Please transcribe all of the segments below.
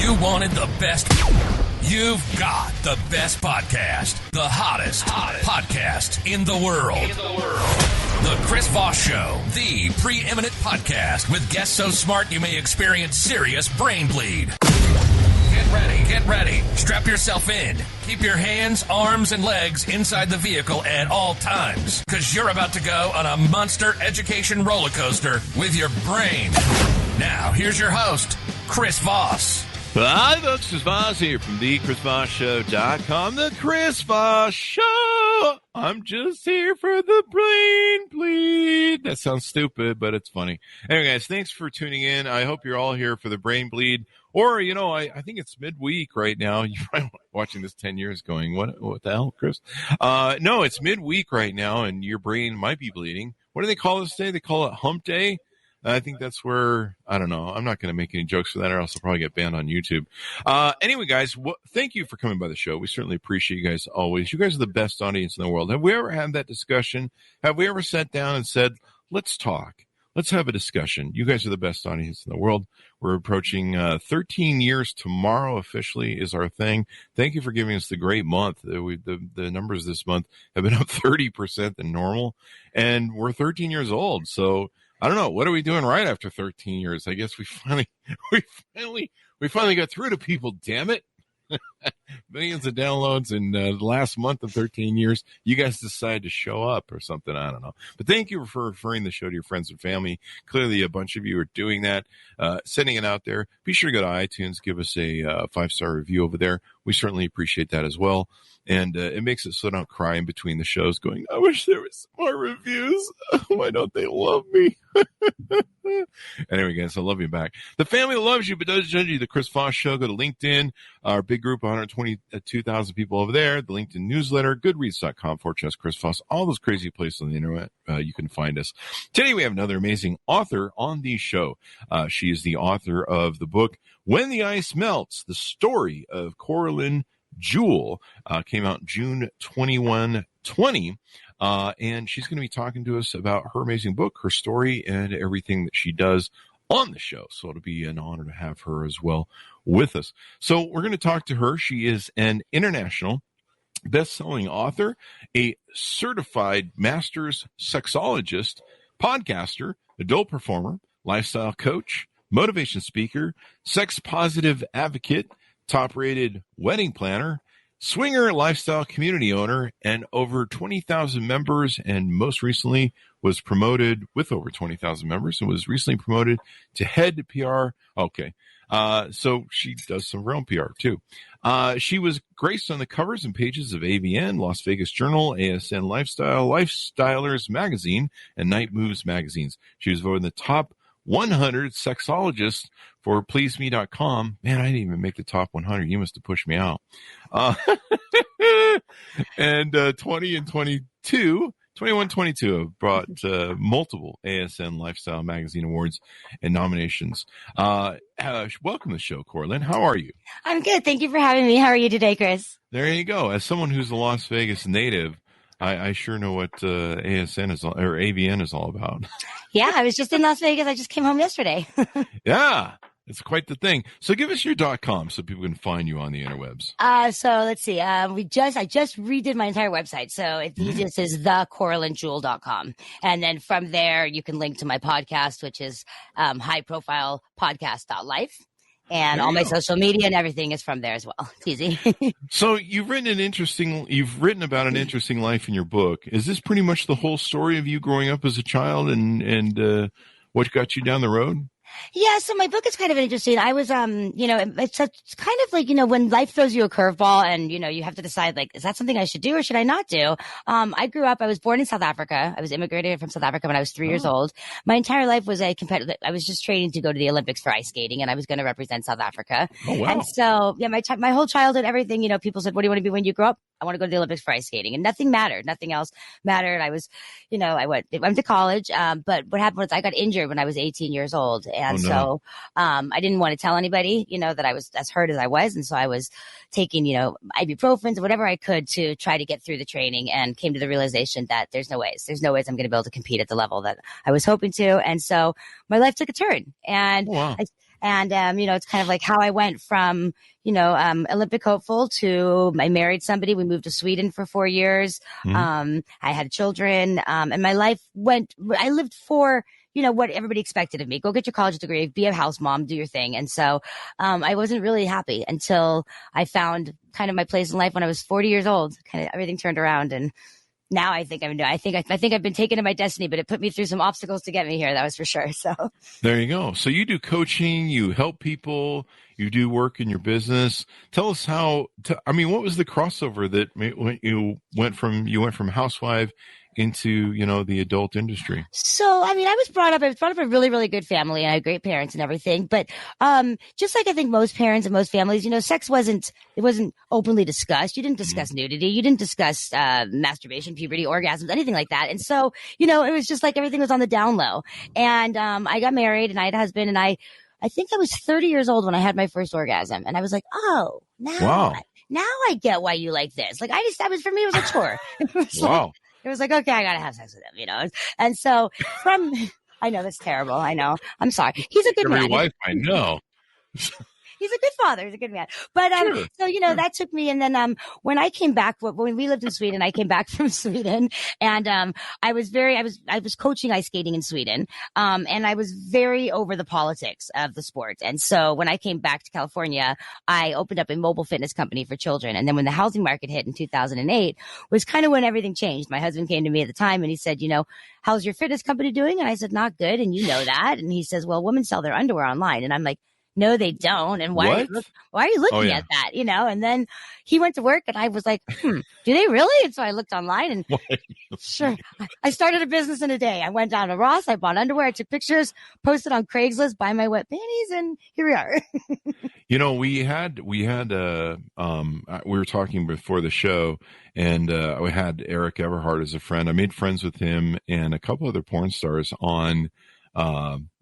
You wanted the best. You've got the best podcast. The hottest podcast in the world. The Chris Voss Show. The preeminent podcast with guests so smart you may experience serious brain bleed. Get ready. Strap yourself in. Keep your hands, arms, and legs inside the vehicle at all times, because you're about to go on a monster education roller coaster with your brain. Now, here's your host, Chris Voss. Hi, folks. Chris Voss here from thechrisvossshow.com. The Chris Voss Show. I'm just here for the brain bleed. That sounds stupid, but it's funny. Anyway, guys, thanks for tuning in. I hope you're all here for the brain bleed. Or, you know, I think it's midweek right now. You're probably watching this 10 years going, what the hell, Chris? No, it's midweek right now, and your brain might be bleeding. What do they call this day? They call it hump day. I think that's where, I don't know. I'm not going to make any jokes for that, or else I'll probably get banned on YouTube. Anyway, guys, thank you for coming by the show. We certainly appreciate you guys always. You guys are the best audience in the world. Have we ever had that discussion? Have we ever sat down and said, let's talk? Let's have a discussion. You guys are the best audience in the world. We're approaching 13 years tomorrow officially is our thing. Thank you for giving us the great month. The numbers this month have been up 30% than normal, and we're 13 years old. So I don't know. What are we doing right after 13 years? I guess we finally got through to people. Damn it. Millions of downloads in the last month of 13 years. You guys decided to show up or something. I don't know. But thank you for referring the show to your friends and family. Clearly, a bunch of you are doing that, sending it out there. Be sure to go to iTunes, give us a 5-star review over there. We certainly appreciate that as well. And it makes it so I don't cry in between the shows going, I wish there was more reviews. Why don't they love me? Anyway, guys, I love you back. The family loves you but doesn't judge you. The Chris Voss Show. Go to LinkedIn. Our big group, 122,000 people over there. The LinkedIn newsletter, goodreads.com/Chris Voss. All those crazy places on the internet. You can find us. Today, we have another amazing author on the show. She is the author of the book, When the Ice Melts, the story of Coralyn Jewel. Came out June 21, 20. And she's going to be talking to us about her amazing book, her story, and everything that she does on the show. So it'll be an honor to have her as well with us. So we're going to talk to her. She is an international best-selling author, a certified master's sexologist, podcaster, adult performer, lifestyle coach, motivation speaker, sex-positive advocate, top-rated wedding planner, swinger lifestyle community owner, and over 20,000 members, and most recently was promoted with over 20,000 members and was recently promoted to head PR. Okay. So she does some real PR too. She was graced on the covers and pages of AVN, Las Vegas Journal, ASN Lifestyle, Lifestylers Magazine, and Night Moves magazines. She was voted in the top 100 sexologists for PleaseMe.com. Man, I didn't even make the top 100. You must have pushed me out. And 20 and 22, 21, 22 have brought multiple ASN Lifestyle Magazine awards and nominations. Welcome to the show, Coralyn. How are you? I'm good. Thank you for having me. How are you today, Chris? There you go. As someone who's a Las Vegas native, I sure know what ASN is, or AVN is all about. Yeah, I was just in Las Vegas. I just came home yesterday. Yeah, it's quite the thing. So give us your .com so people can find you on the interwebs. So let's see. I just redid my entire website. So it just is thecoralynjewel.com. And then from there, you can link to my podcast, which is highprofilepodcast.life. And all my social media and everything is from there as well. It's easy. So you've written about an interesting life in your book. Is this pretty much the whole story of you growing up as a child and what got you down the road? Yeah, so my book is kind of interesting. I was, it's kind of like, when life throws you a curveball and, you have to decide, like, is that something I should do or should I not do? I was born in South Africa. I was immigrated from South Africa when I was 3 years old. My entire life was a competitive. I was just training to go to the Olympics for ice skating, and I was going to represent South Africa. Oh, wow. And so, yeah, my whole childhood, everything, people said, what do you want to be when you grow up? I want to go to the Olympics for ice skating, and nothing mattered. Nothing else mattered. I was, I went to college. But what happened was I got injured when I was 18 years old. And so, I didn't want to tell anybody, that I was as hurt as I was. And so I was taking, ibuprofens, whatever I could to try to get through the training, and came to the realization that there's no ways I'm going to be able to compete at the level that I was hoping to. And so my life took a turn, and And, it's kind of like how I went from, Olympic hopeful to I married somebody. We moved to Sweden for 4 years. I had children. And my life I lived for, what everybody expected of me. Go get your college degree, be a house mom, do your thing. And so, I wasn't really happy until I found kind of my place in life when I was 40 years old. Kind of everything turned around, and now I think I've been taken to my destiny, but it put me through some obstacles to get me here. That was for sure. So there you go. So you do coaching, you help people, you do work in your business. Tell us what was the crossover that when you went from housewife into, the adult industry? So, I was brought up in a really, really good family, and I had great parents and everything. But, just like I think most parents and most families, sex wasn't openly discussed. You didn't discuss nudity. You didn't discuss, masturbation, puberty, orgasms, anything like that. And so, it was just like everything was on the down low. And, I got married and I had a husband, and I think I was 30 years old when I had my first orgasm. And I was like, oh, now I get why you like this. Like for me, it was a chore. Wow. It was like, okay, I gotta have sex with him, And so I know that's terrible. I know. I'm sorry. He's a good man. Every wife I know. He's a good father. He's a good man. But, Sure. So, that took me. And then, when I came back, when we lived in Sweden, I came back from Sweden, and, I was coaching ice skating in Sweden. And I was very over the politics of the sport. And so when I came back to California, I opened up a mobile fitness company for children. And then when the housing market hit in 2008 was kind of when everything changed. My husband came to me at the time and he said, how's your fitness company doing? And I said, not good. And you know that. And he says, well, women sell their underwear online. And I'm like, no, they don't. And why are you looking at that? And then he went to work and I was like, do they really? And so I looked online and sure. I started a business in a day. I went down to Ross. I bought underwear. I took pictures, posted on Craigslist, buy my wet panties. And here we are. We were talking before the show, and we had Eric Everhart as a friend. I made friends with him and a couple other porn stars on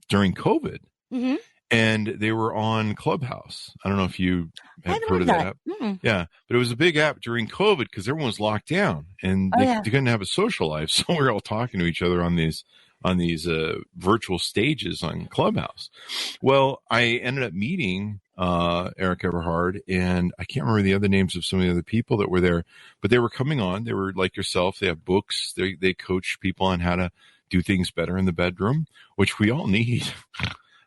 during COVID. Mm-hmm. And they were on Clubhouse. I don't know if you have heard of that. Mm-hmm. Yeah. But it was a big app during COVID because everyone was locked down and they couldn't have a social life. So we were all talking to each other on these virtual stages on Clubhouse. Well, I ended up meeting Eric Everhard, and I can't remember the other names of some of the other people that were there, but they were coming on. They were like yourself. They have books. They coach people on how to do things better in the bedroom, which we all need.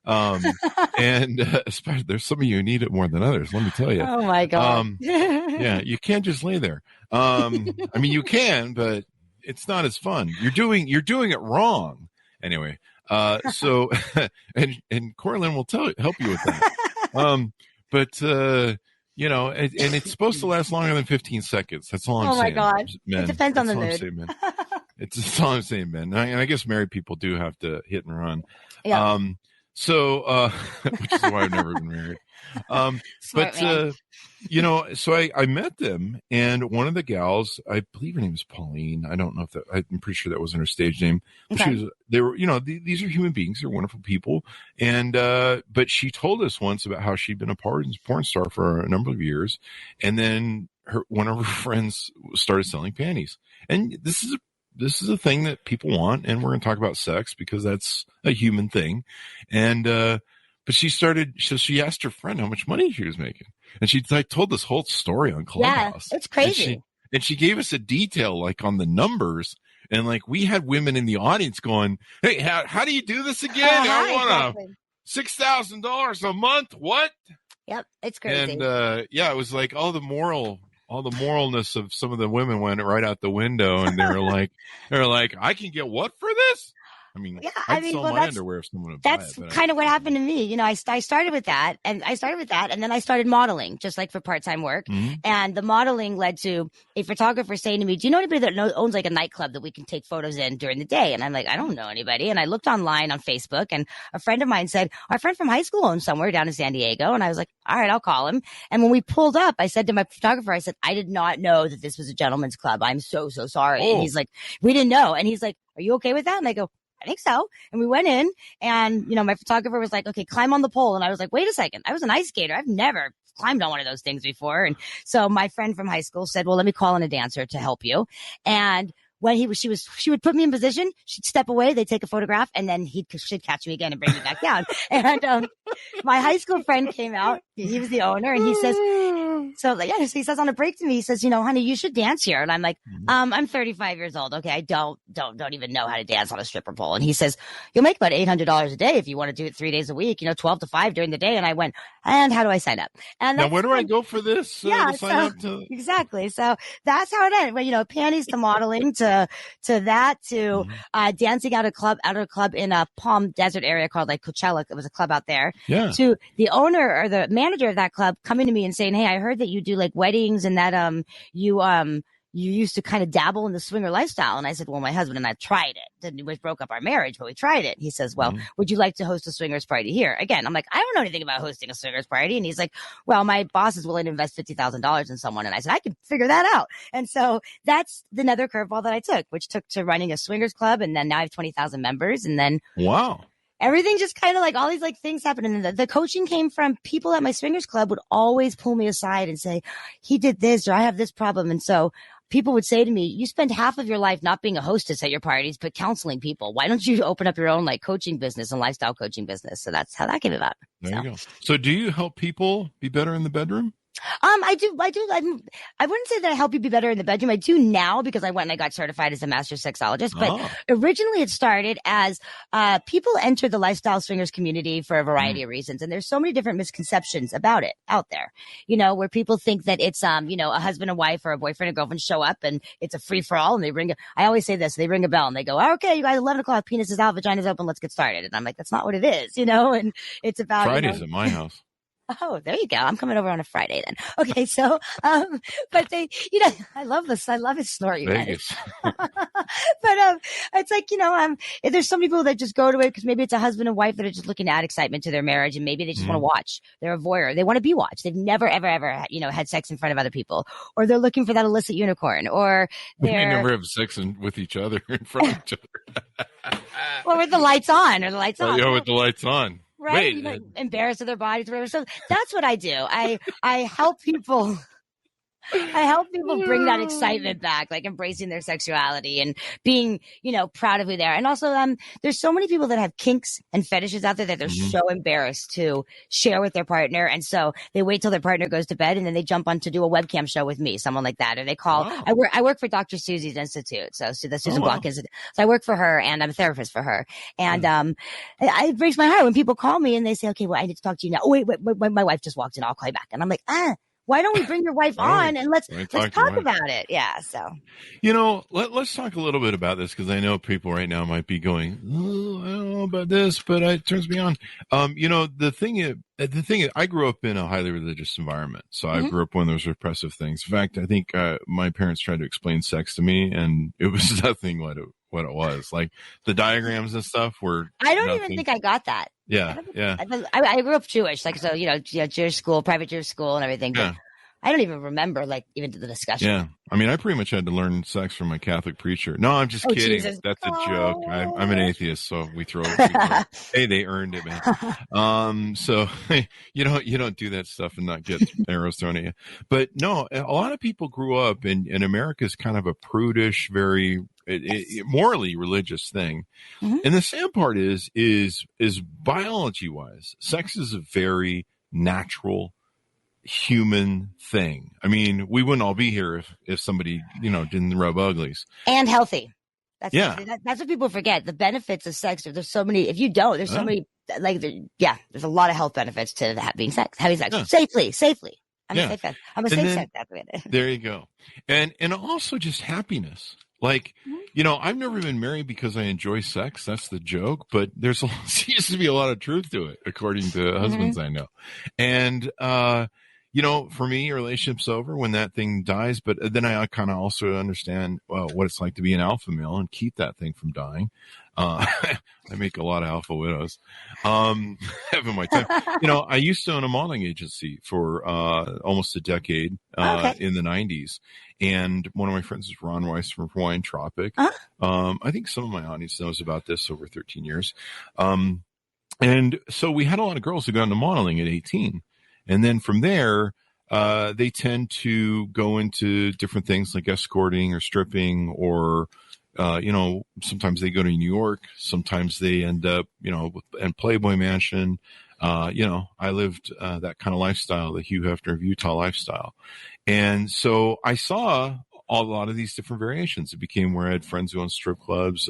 And especially there's some of you who need it more than others. Let me tell you. Oh my God. Yeah, you can't just lay there. You can, but it's not as fun. You're doing it wrong. Anyway, so and Coralyn will help you with that. But and it's supposed to last longer than 15 seconds. That's all I'm saying. Oh my God. Men. It depends on the mood. That's all I'm saying, man. And I guess married people do have to hit and run. Yeah. So, which is why I've never been married. So I met them, and one of the gals, I believe her name is Pauline. I don't know I'm pretty sure that wasn't her stage name. But okay. They were, these are human beings. They're wonderful people. And, but she told us once about how she'd been a porn star for a number of years. And then one of her friends started selling panties. And this is a thing that people want, and we're going to talk about sex because that's a human thing. And but she asked her friend how much money she was making, and she told this whole story on Clubhouse. Yeah, it's crazy. And she gave us a detail like on the numbers, and like we had women in the audience going, "Hey, how do you do this again? I want $6,000 a month. What?" Yep, it's crazy. And it was like all the moralness of some of the women went right out the window, and they're like, I can get what for this? I'd sell my underwear if someone would buy it. That's kind of what happened to me. I started with that, and then I started modeling, just like for part-time work. Mm-hmm. And the modeling led to a photographer saying to me, "Do you know anybody that owns like a nightclub that we can take photos in during the day?" And I'm like, "I don't know anybody." And I looked online on Facebook, and a friend of mine said, "Our friend from high school owns somewhere down in San Diego." And I was like, "All right, I'll call him." And when we pulled up, I said to my photographer, I said, "I did not know that this was a gentleman's club. I'm so sorry." Oh. And he's like, "We didn't know." And he's like, "Are you okay with that?" And I go, "I think so." And we went in, and, my photographer was like, "Okay, climb on the pole." And I was like, "Wait a second. I was an ice skater. I've never climbed on one of those things before." And so my friend from high school said, "Well, let me call in a dancer to help you." And when she would put me in position, she'd step away, they'd take a photograph, and then she'd catch me again and bring me back down. And my high school friend came out. He was the owner, and he says, so he says on a break to me, he says, honey, you should dance here. And I'm like, I'm 35 years old. Okay, I don't even know how to dance on a stripper pole. And he says, you'll make about $800 a day if you want to do it 3 days a week, 12 to 5 during the day. And I went, and how do I sign up? And now, where do I go for this? Exactly. So that's how it ended. Well, panties to modeling to that to dancing at a club in a Palm Desert area called like Coachella. It was a club out there. Yeah. To the owner or the manager of that club coming to me and saying, hey, I heard that you do like weddings and that you used to kind of dabble in the swinger lifestyle. And I said, well, my husband and I tried it. We broke up our marriage, but we tried it. He says, well, would you like to host a swingers party here? Again, I'm like, I don't know anything about hosting a swingers party. And he's like, well, my boss is willing to invest $50,000 in someone. And I said, I can figure that out. And so that's another curveball that I took, which took to running a swingers club. And then now I have 20,000 members. And then wow. Everything just kind of like all these like things happened. And the coaching came from people at my swingers club would always pull me aside and say, he did this, or I have this problem. And so people would say to me, you spend half of your life not being a hostess at your parties, but counseling people. Why don't you open up your own like coaching business and lifestyle coaching business? So that's how that came about. There you go. So do you help people be better in the bedroom? I do. I wouldn't say that I help you be better in the bedroom. I do now because I went and I got certified as a master sexologist. But originally it started as people enter the lifestyle swingers community for a variety of reasons. And there's so many different misconceptions about it out there, where people think that it's, a husband and wife or a boyfriend and girlfriend show up and it's a free for all. And I always say this, they ring a bell and they go, okay, you guys, 11 o'clock, penis is out, vagina's open, let's get started. And I'm like, that's not what it is, and it's about Fridays at my house. Oh, there you go. I'm coming over on a Friday then. Okay. So, but they, I love this. I love his story. Vegas. But, it's like, there's some people that just go to it because maybe it's a husband and wife that are just looking to add excitement to their marriage. And maybe they just want to watch. They're a voyeur. They want to be watched. They've never, ever, ever, had sex in front of other people, or they're looking for that illicit unicorn, or they never have sex with each other in front of each other. Or with the lights on or the lights on. Yeah, with the lights on. Right. Wait, embarrassed of their bodies, whatever. So that's what I do. I help people. I help people bring that excitement back, like embracing their sexuality and being, proud of who they are. And also, there's so many people that have kinks and fetishes out there that they're so embarrassed to share with their partner. And so they wait till their partner goes to bed and then they jump on to do a webcam show with me, someone like that. Or they call, I work for Dr. Susie's Institute. So the Susan Block Institute. So I work for her and I'm a therapist for her. And, it breaks my heart when people call me and they say, okay, well, I need to talk to you now. Oh, wait, my wife just walked in. I'll call you back. And I'm like, why don't we bring your wife on and let's talk about it? Yeah. So, let's talk a little bit about this because I know people right now might be going, I don't know about this, but it turns me on. The thing is, I grew up in a highly religious environment. So I grew up one of those repressive things. In fact, I think my parents tried to explain sex to me and it was nothing what it was. Like the diagrams and stuff were. I don't even think I got that. Yeah. I grew up Jewish, Jewish school, private Jewish school and everything. But I don't even remember, even the discussion. Yeah. I mean, I pretty much had to learn sex from my Catholic preacher. No, I'm just kidding. Jesus. That's a joke. I'm an atheist, so we throw it. Hey, they earned it, man. So you don't do that stuff and not get arrows thrown at you. But no, a lot of people grew up in America's kind of a prudish, very morally religious thing. And the sad part is biology wise, sex is a very natural human thing. I mean, we wouldn't all be here if somebody, didn't rub uglies. And healthy. That's what people forget. The benefits of sex. There's so many. If you don't, there's so many. There's a lot of health benefits to having sex safely. I'm a safe sex advocate. There you go. And also just happiness. I've never been married because I enjoy sex. That's the joke. But there seems to be a lot of truth to it, according to husbands I know. And, for me, a relationship's over when that thing dies. But then I kind of also understand, what it's like to be an alpha male and keep that thing from dying. I make a lot of alpha widows. Having my time. I used to own a modeling agency for almost a decade in the 90s. And one of my friends is Ron Weiss from Hawaiian Tropic. I think some of my audience knows about this over 13 years. And so we had a lot of girls who got into modeling at 18. And then from there, they tend to go into different things like escorting or stripping or, sometimes they go to New York, sometimes they end up, in Playboy Mansion. I lived that kind of lifestyle, the Hugh Hefner of Utah lifestyle. And so I saw a lot of these different variations. It became where I had friends who own strip clubs.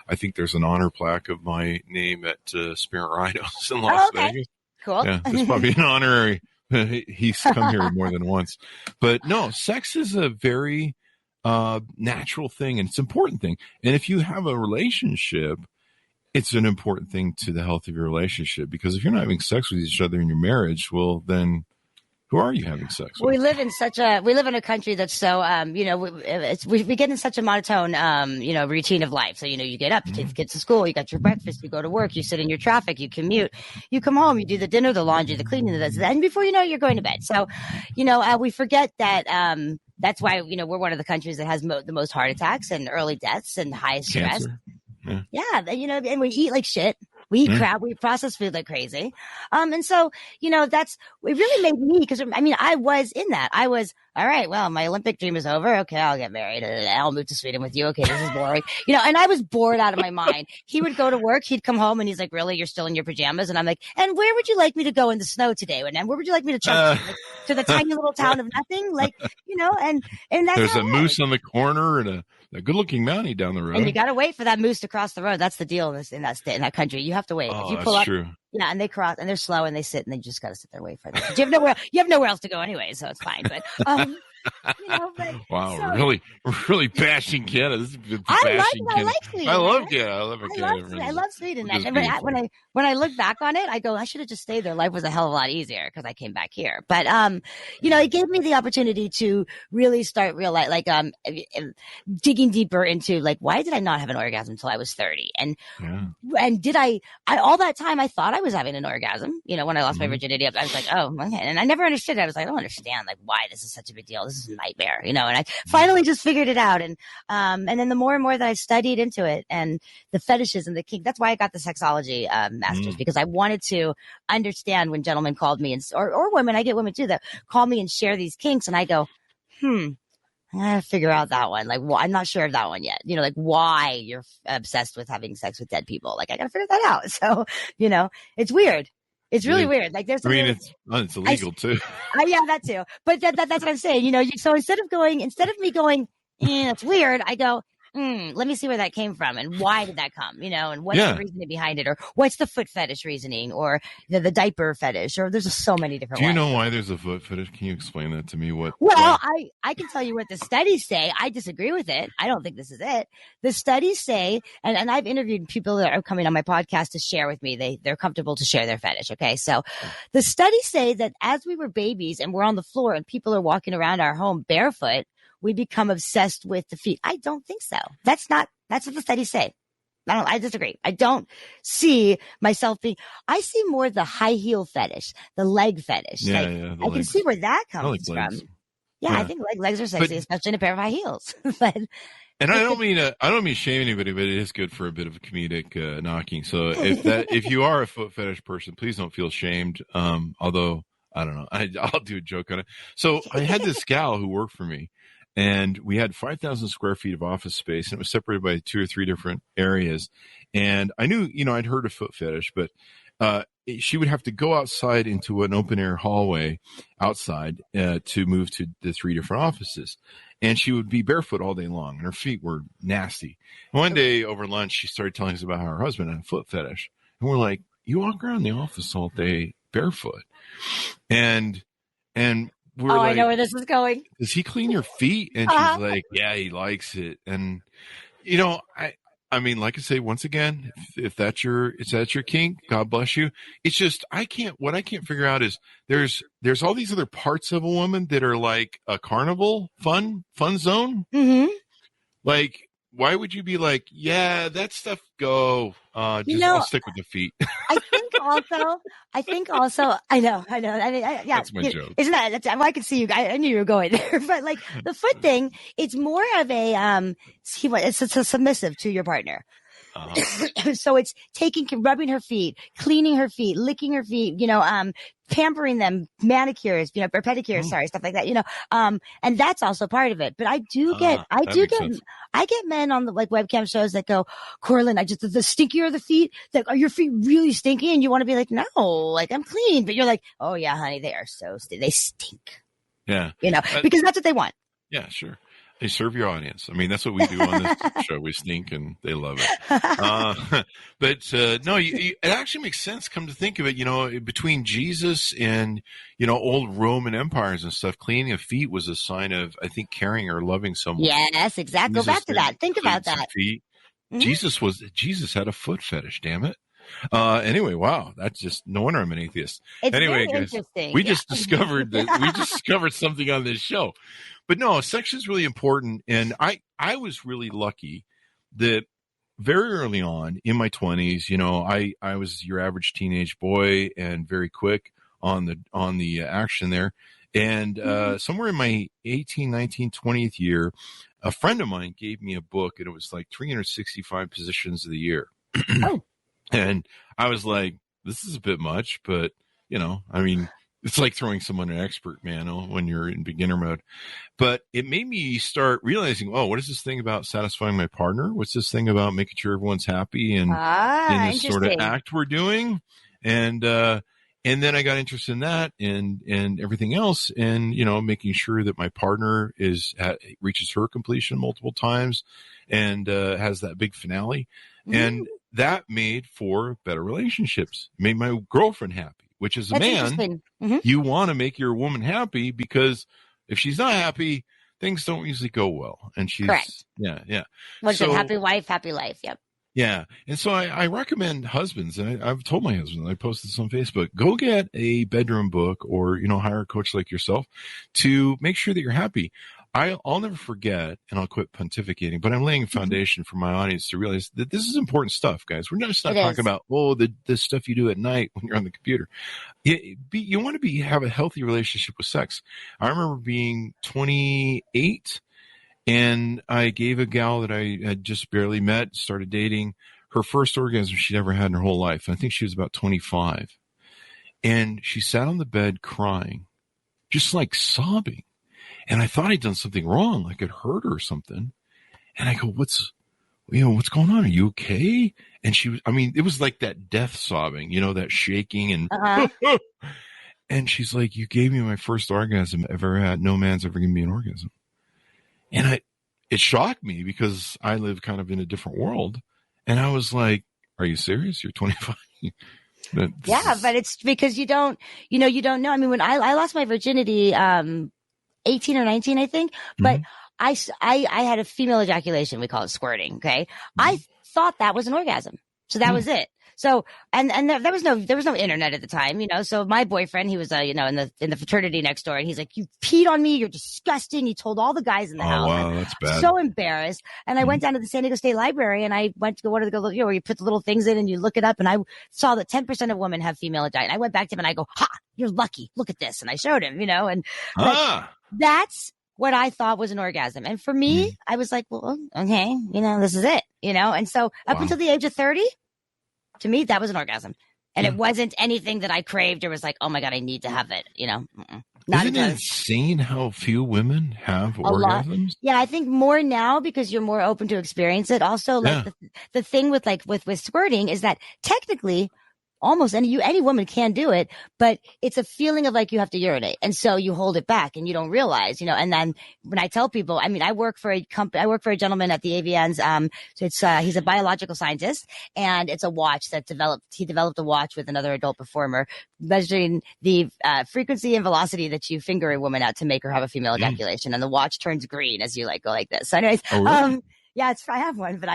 I think there's an honor plaque of my name at Spirit Rhinos in Las Vegas. Cool. Yeah, there's probably an honorary. He's come here more than once. But no, sex is a very natural thing, and it's an important thing. And if you have a relationship, it's an important thing to the health of your relationship, because if you're not having sex with each other in your marriage, well, then who are you having sex with? We live in a country that's so, we get in such a monotone, routine of life. So, you get up, you take the kids to school, you got your breakfast, you go to work, you sit in your traffic, you commute, you come home, you do the dinner, the laundry, the cleaning, and before you know it, you're going to bed. So, we forget that, that's why, we're one of the countries that has the most heart attacks and early deaths and highest stress. Yeah. And we eat like shit. We eat crap. We process food like crazy. And so, it really made me, because I was in that. I was, all right, well, my Olympic dream is over. Okay, I'll get married. I'll move to Sweden with you. Okay, this is boring. And I was bored out of my mind. He would go to work. He'd come home and he's like, really, you're still in your pajamas? And I'm like, and where would you like me to go in the snow today? And where would you like me to truck to the tiny little town of nothing? And that's there's a moose on the corner and a good-looking mountie down the road. And you got to wait for that moose to cross the road. That's the deal in that country. You have to wait. Oh, if you pull that's up, true. Yeah, and they cross, and they're slow, and they sit, and they just got to sit there and wait for them. You have nowhere else to go anyway, so it's fine. But wow, so, really bashing Canada. This is I like Sweden. I love Canada. I love Sweden. And when I look back on it, I go, I should have just stayed there. Life was a hell of a lot easier because I came back here. But it gave me the opportunity to really start digging deeper into why did I not have an orgasm until I was 30? And did I all that time I thought I was having an orgasm. When I lost my virginity, I was like, oh, okay. And I never understood it. I was like, I don't understand why this is such a big deal. This is a nightmare, and I finally just figured it out. And then the more and more that I studied into it and the fetishes and the kink, that's why I got the sexology master's, because I wanted to understand when gentlemen called me or women, I get women too that call me and share these kinks, and I go, I gotta figure out that one. I'm not sure of that one yet. Why you're obsessed with having sex with dead people. I gotta figure that out. So, it's weird. It's really weird. There's it's illegal too. Yeah, that too. But that's what I'm saying. So instead of me going, it's weird, I go, let me see where that came from and why did that come, and what's the reasoning behind it, or what's the foot fetish reasoning, or the diaper fetish, or there's just so many different ones. Do you know why there's a foot fetish? Can you explain that to me? Well, I can tell you what the studies say. I disagree with it. I don't think this is it. The studies say, and I've interviewed people that are coming on my podcast to share with me. They're comfortable to share their fetish. Okay. So the studies say that as we were babies and we're on the floor and people are walking around our home barefoot, we become obsessed with the feet. I don't think so. That's what the studies say. I disagree. I don't see myself I see more the high heel fetish, the leg fetish. I can see where that comes from. Yeah, I think legs are sexy, especially in a pair of high heels. And I don't mean to shame anybody, but it is good for a bit of a comedic knocking. So if you are a foot fetish person, please don't feel shamed. Although I don't know, I'll do a joke on it. So I had this gal who worked for me. And we had 5,000 square feet of office space, and it was separated by 2 or 3 different areas. And I knew, I'd heard of foot fetish, but she would have to go outside into an open air hallway outside to move to the 3 different offices. And she would be barefoot all day long, and her feet were nasty. And one day over lunch, she started telling us about how her husband had a foot fetish. And we're like, you walk around the office all day barefoot. And I know where this is going. Does he clean your feet? And she's like, yeah, he likes it. And, I mean, like I say, once again, if that's your kink, God bless you. It's just, what I can't figure out is there's all these other parts of a woman that are like a carnival fun zone. Mm-hmm. Why would you be like, yeah, that stuff go, I'll stick with the feet. I think also, I know. I mean, yeah. That's my joke. Isn't that, I could see you, I knew you were going there, but the foot thing, it's more of it's a submissive to your partner. So it's rubbing her feet, cleaning her feet, licking her feet, pampering them, manicures, or pedicures, stuff like that, and that's also part of it. But I get men on the webcam shows that go, Coralyn, the stinkier the feet, are your feet really stinky? And you want to be like, no, I'm clean. But you're like, oh yeah, honey, they are they stink. Yeah. Because that's what they want. Yeah, sure. They serve your audience. I mean, that's what we do on this show. We stink and they love it. No, it actually makes sense. Come to think of it, between Jesus and, old Roman empires and stuff, cleaning of feet was a sign of, I think, caring or loving someone. Yes, exactly. Go back to that. Think about that. Feet. Mm-hmm. Jesus had a foot fetish, damn it. Anyway, wow, that's just no wonder I'm an atheist. Anyway, guys, we just discovered something on this show. But no, sex is really important, and I was really lucky that very early on in my 20s, I was your average teenage boy and very quick on the action there. And somewhere in my 18, 19, 20th year, a friend of mine gave me a book, and it was like 365 positions of the year. Oh. And I was like, this is a bit much, but, it's like throwing someone an expert manual when you're in beginner mode. But it made me start realizing, what is this thing about satisfying my partner? What's this thing about making sure everyone's happy and in this sort of act we're doing? And then I got interested in that and everything else, and making sure that my partner reaches her completion multiple times and has that big finale. Mm-hmm. And that made for better relationships, made my girlfriend happy, which is a man, you want to make your woman happy, because if she's not happy, things don't usually go well. And she's, correct. Yeah. What's it? Happy wife, happy life. Yep. Yeah. And so I recommend husbands, and I've told my husband, I posted this on Facebook, go get a bedroom book or, hire a coach like yourself to make sure that you're happy. I'll never forget, and I'll quit pontificating, but I'm laying a foundation for my audience to realize that this is important stuff, guys. We're just not talking about, the stuff you do at night when you're on the computer. You want to have a healthy relationship with sex. I remember being 28, and I gave a gal that I had just barely met, started dating, her first orgasm she'd ever had in her whole life. I think she was about 25. And she sat on the bed crying, just like sobbing. And I thought I'd done something wrong, like I'd hurt her or something. And I go, what's going on? Are you okay? And she was, it was like that death sobbing, that shaking and, and she's like, you gave me my first orgasm I've ever had. No man's ever given me an orgasm. And it shocked me, because I live kind of in a different world. And I was like, are you serious? You're 25. But it's because you don't know. When I lost my virginity, 18 or 19, I think, but I had a female ejaculation. We call it squirting. Okay. I thought that was an orgasm. So that was it. So, and there was no internet at the time, so my boyfriend, he was, in the fraternity next door, and he's like, you peed on me. You're disgusting. He told all the guys in the house. Wow, that's bad. So embarrassed. And I went down to the San Diego State Library, and I went to go, where you put the little things in and you look it up. And I saw that 10% of women have female ejaculation. I went back to him and I go, you're lucky. Look at this. And I showed him, and that's what I thought was an orgasm. And for me, I was like, well, okay, this is it, and so up until the age of 30, to me, that was an orgasm. And it wasn't anything that I craved or was like, oh my God, I need to have it, Isn't it insane how few women have orgasms? Yeah, I think more now, because you're more open to experience it. Also, the thing with squirting is that technically almost any woman can do it, but it's a feeling of like you have to urinate. And so you hold it back and you don't realize, and then when I tell people, I work for a company, I work for a gentleman at the AVNs. So it's, he's a biological scientist, and it's a watch he developed a watch with another adult performer measuring the frequency and velocity that you finger a woman out to make her have a female ejaculation. And the watch turns green as you go like this. So anyways, really? Yeah, I have one, but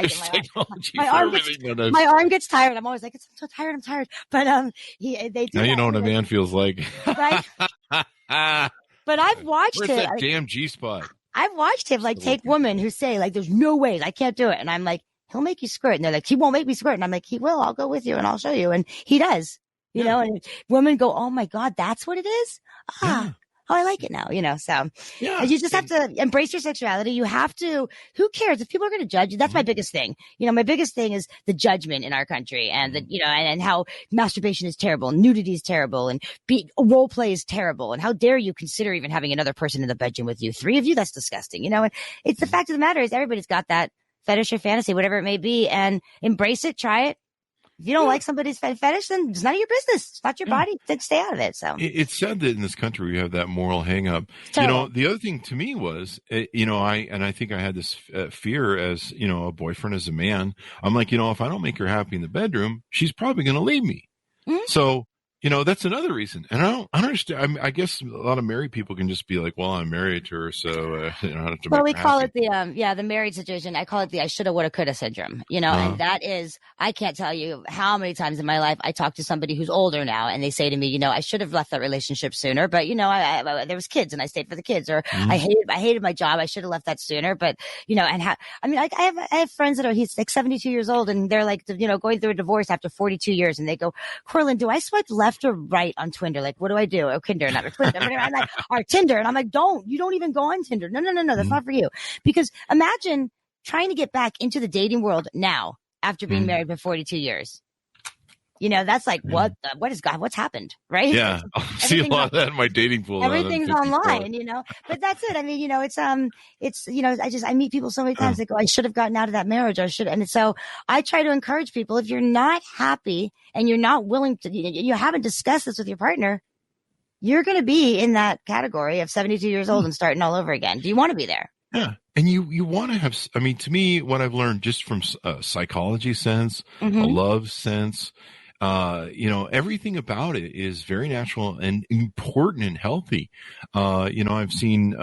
my arm gets tired. I'm always like, I'm so tired. I'm tired. But they do. Now you know what a man feels like, right? But I've watched Where's that damn G-spot? I've watched him take women who say there's no way I can't do it, and I'm like, he'll make you squirt, and they're like, he won't make me squirt, and I'm like, he will. I'll go with you and I'll show you, and he does. And women go, oh my God, that's what it is. oh, I like it now, so Yeah. you just have to embrace your sexuality. You have to, who cares if people are going to judge you? That's my biggest thing. My biggest thing is the judgment in our country and and how masturbation is terrible and nudity is terrible and role play is terrible. And how dare you consider even having another person in the bedroom with you? 3 of you, that's disgusting, and it's the fact of the matter is everybody's got that fetish or fantasy, whatever it may be, and embrace it, try it. If you don't like somebody's fetish, then it's none of your business. It's not your body. Then stay out of it. So it's sad that in this country we have that moral hang up. The other thing to me was, I think I had this fear as, a boyfriend, as a man. I'm like, if I don't make her happy in the bedroom, she's probably going to leave me. Mm-hmm. So, that's another reason. And I don't understand. I guess a lot of married people can just be like, well, I'm married to her, so I don't have to make her we call happy. it the married situation. I call it the I shoulda, woulda, coulda syndrome, and that is, I can't tell you how many times in my life I talk to somebody who's older now and they say to me, I should have left that relationship sooner, but I there was kids and I stayed for the kids, or I hated my job. I should have left that sooner, but I have friends that he's like 72 years old and they're like, going through a divorce after 42 years and they go, Coralyn, do I swipe left or right on Tinder? Like, what do I do? Oh, Tinder, not Twitter. I'm like, or Tinder. And I'm like, you don't even go on Tinder. No. That's not for you. Because imagine trying to get back into the dating world now after being married for 42 years. That's like, what's happened? Right? Yeah. I see a lot of that in my dating pool. Everything's online, but that's it. I mean, I meet people so many times that go, I should have gotten out of that marriage. And so I try to encourage people, if you're not happy and you're not willing to, you haven't discussed this with your partner, you're going to be in that category of 72 years old and starting all over again. Do you want to be there? Yeah. And you want to have, to me, what I've learned just from a psychology sense, a love sense, everything about it is very natural and important and healthy. I've seen,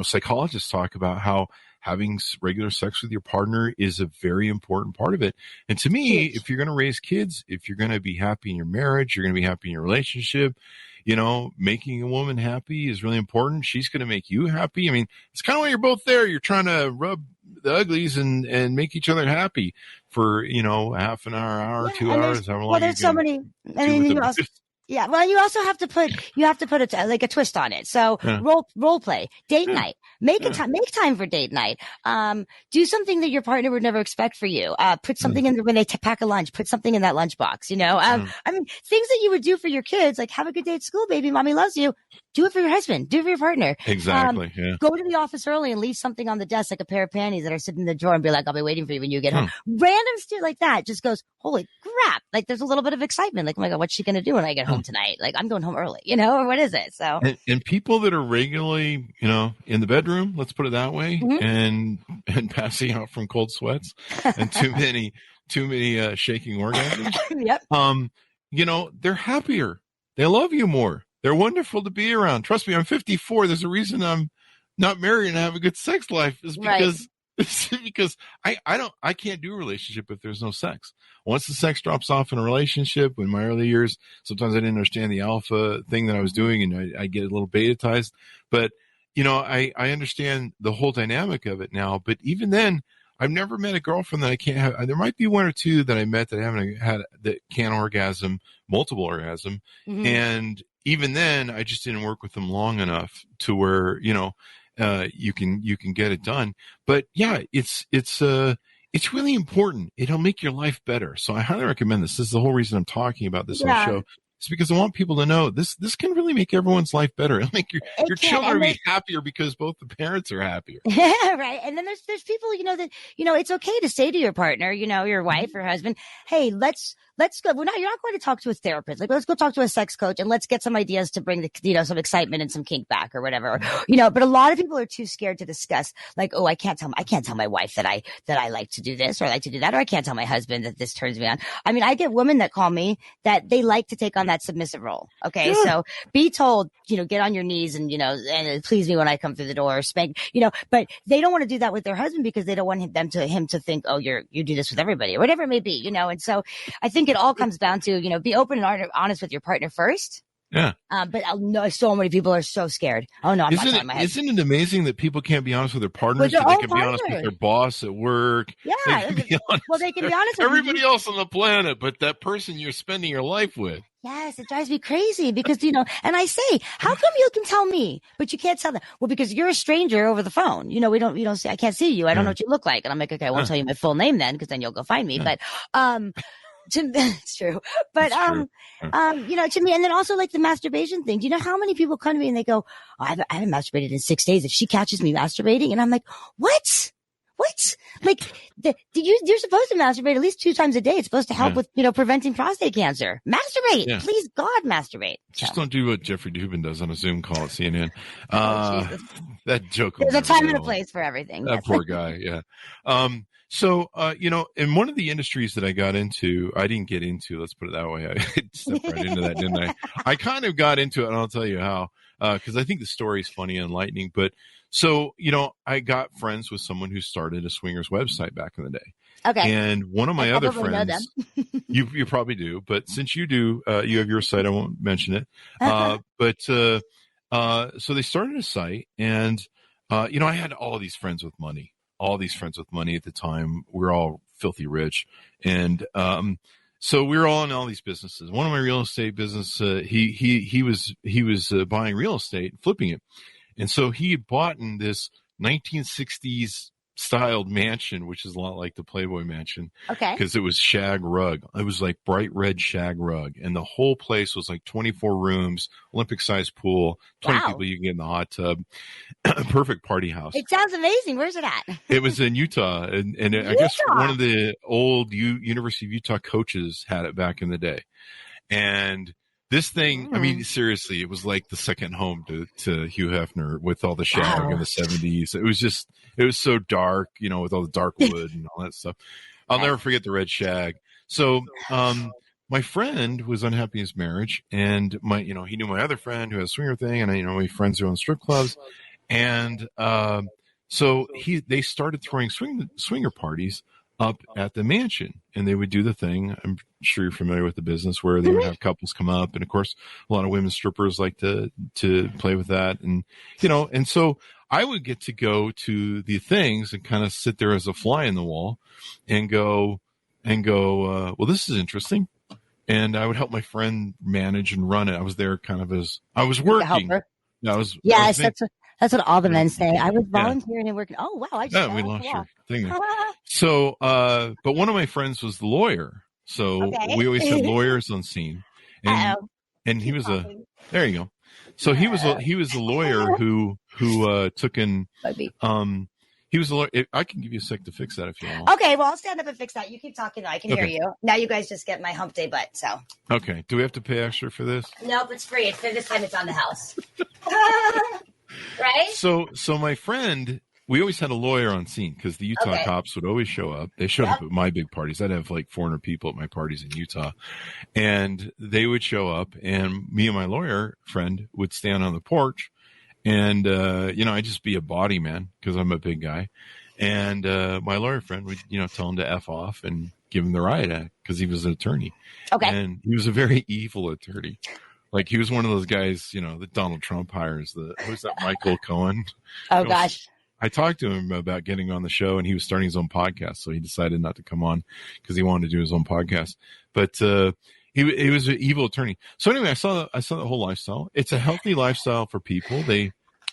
psychologists talk about how having regular sex with your partner is a very important part of it. And to me, if you're going to raise kids, if you're going to be happy in your marriage, you're going to be happy in your relationship, making a woman happy is really important. She's going to make you happy. I mean, it's kind of when you're both there, you're trying to rub the uglies and make each other happy for, half an hour, 2 hours, however long. Well, there's so many. Yeah. Well, you also have to put a twist on it. So role play, date night, make time for date night. Do something that your partner would never expect for you. Put something in when they pack a lunch, put something in that lunchbox, things that you would do for your kids, like have a good day at school, baby. Mommy loves you. Do it for your husband. Do it for your partner. Exactly. Go to the office early and leave something on the desk, like a pair of panties that are sitting in the drawer, and be like, I'll be waiting for you when you get home. Random shit like that just goes, holy crap. Like there's a little bit of excitement. Like, oh my God, what's she going to do when I get home tonight? Like I'm going home early, or what is it? So, and people that are regularly, in the bedroom, let's put it that way, and passing out from cold sweats and too many shaking orgasms. Yep. They're happier. They love you more. They're wonderful to be around. Trust me, I'm 54. There's a reason I'm not married and have a good sex life is because because I can't do a relationship if there's no sex. Once the sex drops off in a relationship, in my early years, sometimes I didn't understand the alpha thing that I was doing, and I get a little betatized. But I understand the whole dynamic of it now. But even then, I've never met a girlfriend that I can't have. There might be one or two that I met that I haven't had that can orgasm, multiple orgasm, and even then, I just didn't work with them long enough to where you can get it done. But yeah, it's really important. It'll make your life better. So I highly recommend this. This is the whole reason I'm talking about this on the show. It's because I want people to know this can really make everyone's life better. It'll make your children be happier because both the parents are happier. Yeah, right. And then there's people, that, it's okay to say to your partner, your wife or husband, hey, let's go. You're not going to talk to a therapist. Like, let's go talk to a sex coach and let's get some ideas to bring some excitement and some kink back or whatever. But a lot of people are too scared to discuss, like, oh, I can't tell my wife that I like to do this or I like to do that, or I can't tell my husband that this turns me on. I mean, I get women that call me that they like to take on that submissive role. Okay. Yeah. So be told, get on your knees and, and please me when I come through the door, or spank, but they don't want to do that with their husband because they don't want him to think, oh, you do this with everybody or whatever it may be, and so I think it all comes down to, be open and honest with your partner first. Yeah. But I know so many people are so scared. Oh no, I'm not telling my husband. Isn't it amazing that people can't be honest with their partners? They can be honest with their boss at work. Yeah. They can be honest with everybody else on the planet, but that person you're spending your life with. Yes, it drives me crazy because, and I say, how come you can tell me, but you can't tell them? Well, because you're a stranger over the phone. we don't see, I can't see you. I don't know what you look like. And I'm like, okay, I won't tell you my full name then, because then you'll go find me. But, it's true. But, to me, and then also like the masturbation thing. Do you know how many people come to me and they go, oh, I haven't masturbated in 6 days. If she catches me masturbating, and I'm like, what? Like, you're supposed to masturbate at least 2 times a day. It's supposed to help with, preventing prostate cancer. Masturbate. Yeah. Please, God, masturbate. Just don't do what Jeffrey Dubin does on a Zoom call at CNN. That joke. There's a time and a place for everything. That poor guy. Yeah. So, in one of the industries that I got into, I didn't get into, let's put it that way. I stepped right into that, didn't I? I kind of got into it, and I'll tell you how, because I think the story is funny and enlightening. But so, I got friends with someone who started a swingers website back in the day. Okay. And one of my other friends, you probably do, but since you do, you have your site, I won't mention it. So they started a site, and, I had all these friends with money. All these friends with money at the time. We're all filthy rich. And, so we were all in all these businesses. One of my real estate business, he was buying real estate, flipping it. And so he had bought in this 1960s styled mansion, which is a lot like the Playboy Mansion. Okay. Because it was shag rug. It was like bright red shag rug. And the whole place was like 24 rooms, Olympic sized pool, 20 people you can get in the hot tub. Perfect party house. It sounds amazing. Where's it at? It was in Utah. And I guess one of the old University of Utah coaches had it back in the day. And this thing, I mean, seriously, it was like the second home to Hugh Hefner with all the shag in the 70s. It was so dark, with all the dark wood and all that stuff. I'll never forget the red shag. So, my friend was unhappy in his marriage, and he knew my other friend who had a swinger thing, and my friends who own strip clubs. And, so they started throwing swinger parties up at the mansion, and they would do the thing. I'm sure you're familiar with the business where they would have couples come up. And of course, a lot of women strippers like to play with that. And, and so I would get to go to the things and kind of sit there as a fly in the wall and go, well, this is interesting. And I would help my friend manage and run it. I was there kind of as I was working. That's what all the men say. I was volunteering and working. Oh, wow. We lost your thing there. So, but one of my friends was the lawyer. So we always had lawyers on scene. And he was there you go. So he was a lawyer who took in, he was a lawyer. I can give you a sec to fix that if you want. Okay. Well, I'll stand up and fix that. You keep talking. I can hear you. Now you guys just get my hump day butt. So. Okay. Do we have to pay extra for this? Nope. It's free. This time it's on the house. Right? So my friend, we always had a lawyer on scene because the Utah cops would always show up. They showed up at my big parties. I'd have like 400 people at my parties in Utah. And they would show up, and me and my lawyer friend would stand on the porch. And, I'd just be a body man because I'm a big guy. And my lawyer friend would, tell him to F off and give him the riot act because he was an attorney. Okay. And he was a very evil attorney. Like, he was one of those guys, that Donald Trump hires. Who's that, Michael Cohen? Oh, gosh. I talked to him about getting on the show, and he was starting his own podcast, so he decided not to come on because he wanted to do his own podcast. But he was an evil attorney. So anyway, I saw the whole lifestyle. It's a healthy lifestyle for people.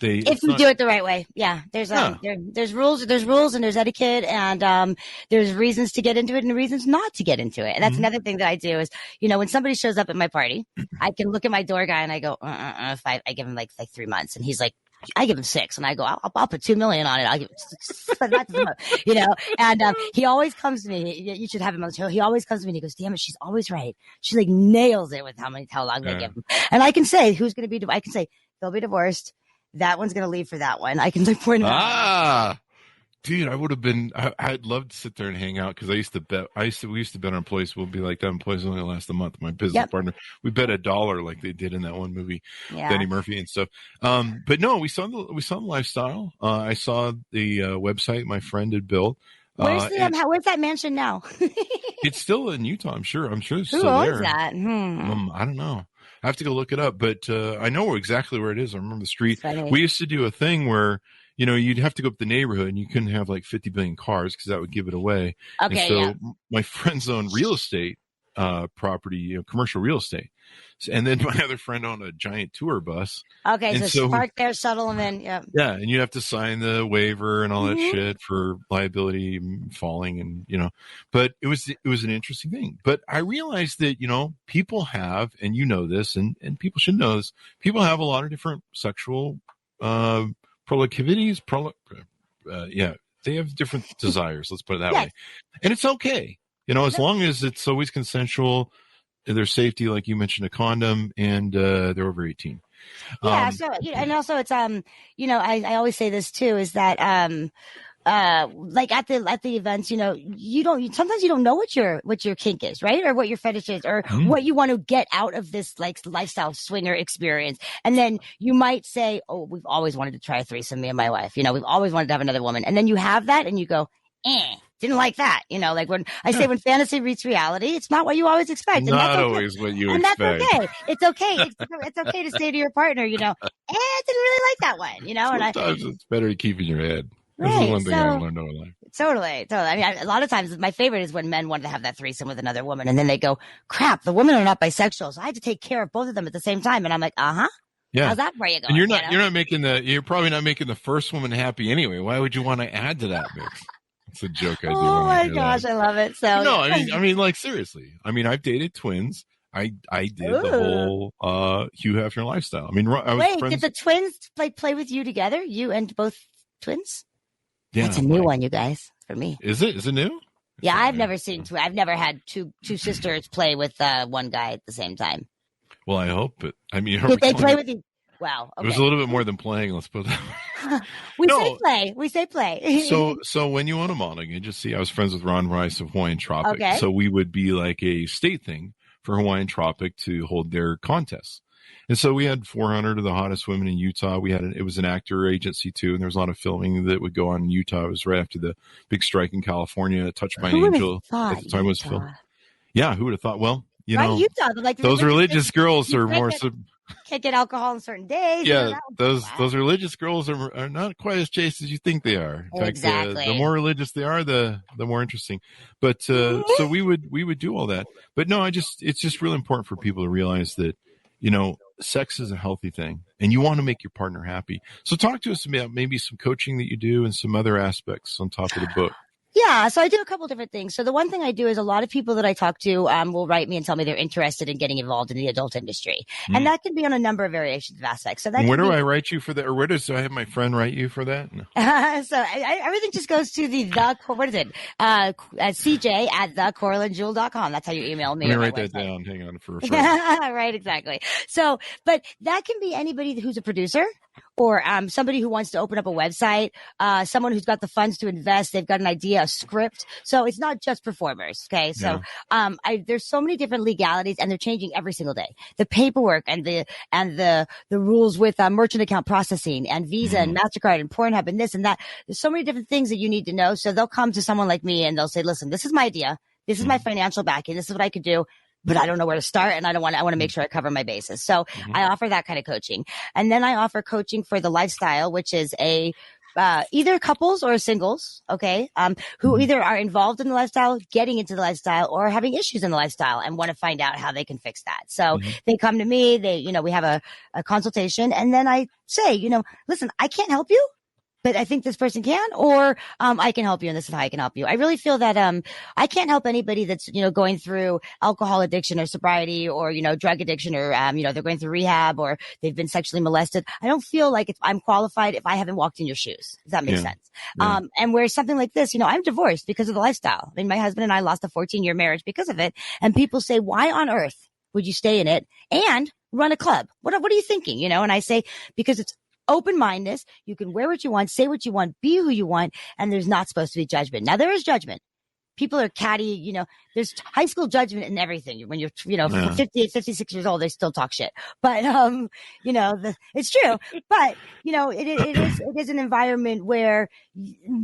If you do it the right way. Yeah. There's rules and there's etiquette, and there's reasons to get into it and reasons not to get into it. And that's another thing that I do is, when somebody shows up at my party, I can look at my door guy and I go, if I give him like 3 months, and he's like, I give him 6, and I go, I'll put 2 million on it. I'll give it, and he always comes to me. You should have him on the show. He always comes to me and he goes, damn it, she's always right. She like nails it with how long they give him. And I can say, I can say, they'll be divorced. That one's going to leave for that one. I can point him out. Dude, I would have been, I'd love to sit there and hang out because we used to bet on employees. We'll be like, that employee's only last a month. My business partner, we bet $1 like they did in that one movie, Benny Murphy and stuff. But no, we saw the lifestyle. I saw the website my friend had built. Where's that mansion now? It's still in Utah, I'm sure. It's Who still owns there. That? I don't know. I have to go look it up, but I know exactly where it is. I remember the street. We used to do a thing where, you'd have to go up the neighborhood and you couldn't have like 50 billion cars because that would give it away. Okay. And so my friends own real estate property, commercial real estate. And then my other friend owned a giant tour bus. Okay, so park there, shuttle them in. Yeah. Yeah, and you have to sign the waiver and all that shit for liability falling, and But it was an interesting thing. But I realized that people have, and this, and people should know this. People have a lot of different sexual proclivities. They have different desires. Let's put it that way, and it's okay. As long as it's always consensual, there's safety, like you mentioned, a condom, and they're over 18. Yeah. So, and also it's, I always say this too, is that, like at the events, sometimes you don't know what your kink is, right? Or what your fetish is, or what you want to get out of this like lifestyle swinger experience. And then you might say, oh, we've always wanted to try a threesome, me and my wife, we've always wanted to have another woman. And then you have that and you go, didn't like that. Like when I say when fantasy meets reality, it's not what you always expect. And not that's okay. always what you and expect. That's okay. It's okay. It's okay to say to your partner, I didn't really like that one, Sometimes it's better to keep in your head. Right, this is one thing I learned over life. Totally. I mean, a lot of times my favorite is when men wanted to have that threesome with another woman and then they go, crap, the women are not bisexual. So I had to take care of both of them at the same time. And I'm like, yeah. How's that for you going? And you're probably not making the first woman happy anyway. Why would you want to add to that mix? It's a joke I do. Oh my gosh, I love it. So no, I mean, like seriously. I mean, I've dated twins. I did the whole Hugh Hefner lifestyle. I mean, did the twins play with you together? You and both twins? Yeah, that's a new one, you guys. For me, is it? Is it new? Yeah, I've never seen two. I've never had two sisters play with one guy at the same time. Well, I hope, but I mean, did they play with you? Wow. Okay. It was a little bit more than playing. Let's put that. We say play. So when you own a modeling agency, I was friends with Ron Rice of Hawaiian Tropic. Okay. So we would be like a state thing for Hawaiian Tropic to hold their contests. And so we had 400 of the hottest women in Utah. It was an actor agency too, and there was a lot of filming that would go on in Utah. It was right after the big strike in California. Touched by an Angel at the time was filmed. Yeah, who would have thought? Well, Utah, like those religious girls are more. Can't get alcohol on certain days. Yeah, those religious girls are not quite as chaste as you think they are. In exactly. fact, the more religious they are, the more interesting. But so we would do all that. But no, it's just really important for people to realize that sex is a healthy thing, and you want to make your partner happy. So talk to us about maybe some coaching that you do and some other aspects on top of the book. Yeah, so I do a couple different things. So the one thing I do is a lot of people that I talk to will write me and tell me they're interested in getting involved in the adult industry. And that can be on a number of variations of aspects. So that where do I write you for that? Or where do I have my friend write you for that? No. So everything just goes to what is it? CJ at thecoralynjewel.com. That's how you email me. Let me write that down. Hang on for a second. Right, exactly. So, but that can be anybody who's a producer, or somebody who wants to open up a website, someone who's got the funds to invest, they've got an idea, a script. So it's not just performers. Okay. So, there's so many different legalities, and they're changing every single day. The paperwork and the rules with merchant account processing and Visa and MasterCard and Pornhub and this and that. There's so many different things that you need to know. So they'll come to someone like me and they'll say, listen, this is my idea. This is my financial backing. This is what I could do. But I don't know where to start, and I want to make sure I cover my bases. So I offer that kind of coaching. And then I offer coaching for the lifestyle, which is either couples or singles, okay, who either are involved in the lifestyle, getting into the lifestyle, or having issues in the lifestyle and want to find out how they can fix that. So they come to me, we have a consultation, and then I say, listen, I can't help you, but I think this person can, or I can help you, and this is how I can help you. I really feel that I can't help anybody that's going through alcohol addiction or sobriety, or drug addiction, or they're going through rehab, or they've been sexually molested. I don't feel like I'm qualified if I haven't walked in your shoes. Does that make sense? Yeah. And where something like this, I'm divorced because of the lifestyle. I mean, my husband and I lost a 14-year marriage because of it, and people say, why on earth would you stay in it and run a club? What are you thinking? And I say, because it's open-mindedness. You can wear what you want, say what you want, be who you want, and there's not supposed to be judgment. Now, there is judgment. People are catty, there's high school judgment in everything. When you're, 58, 56 years old, they still talk shit. But, it's true. But, it is an environment where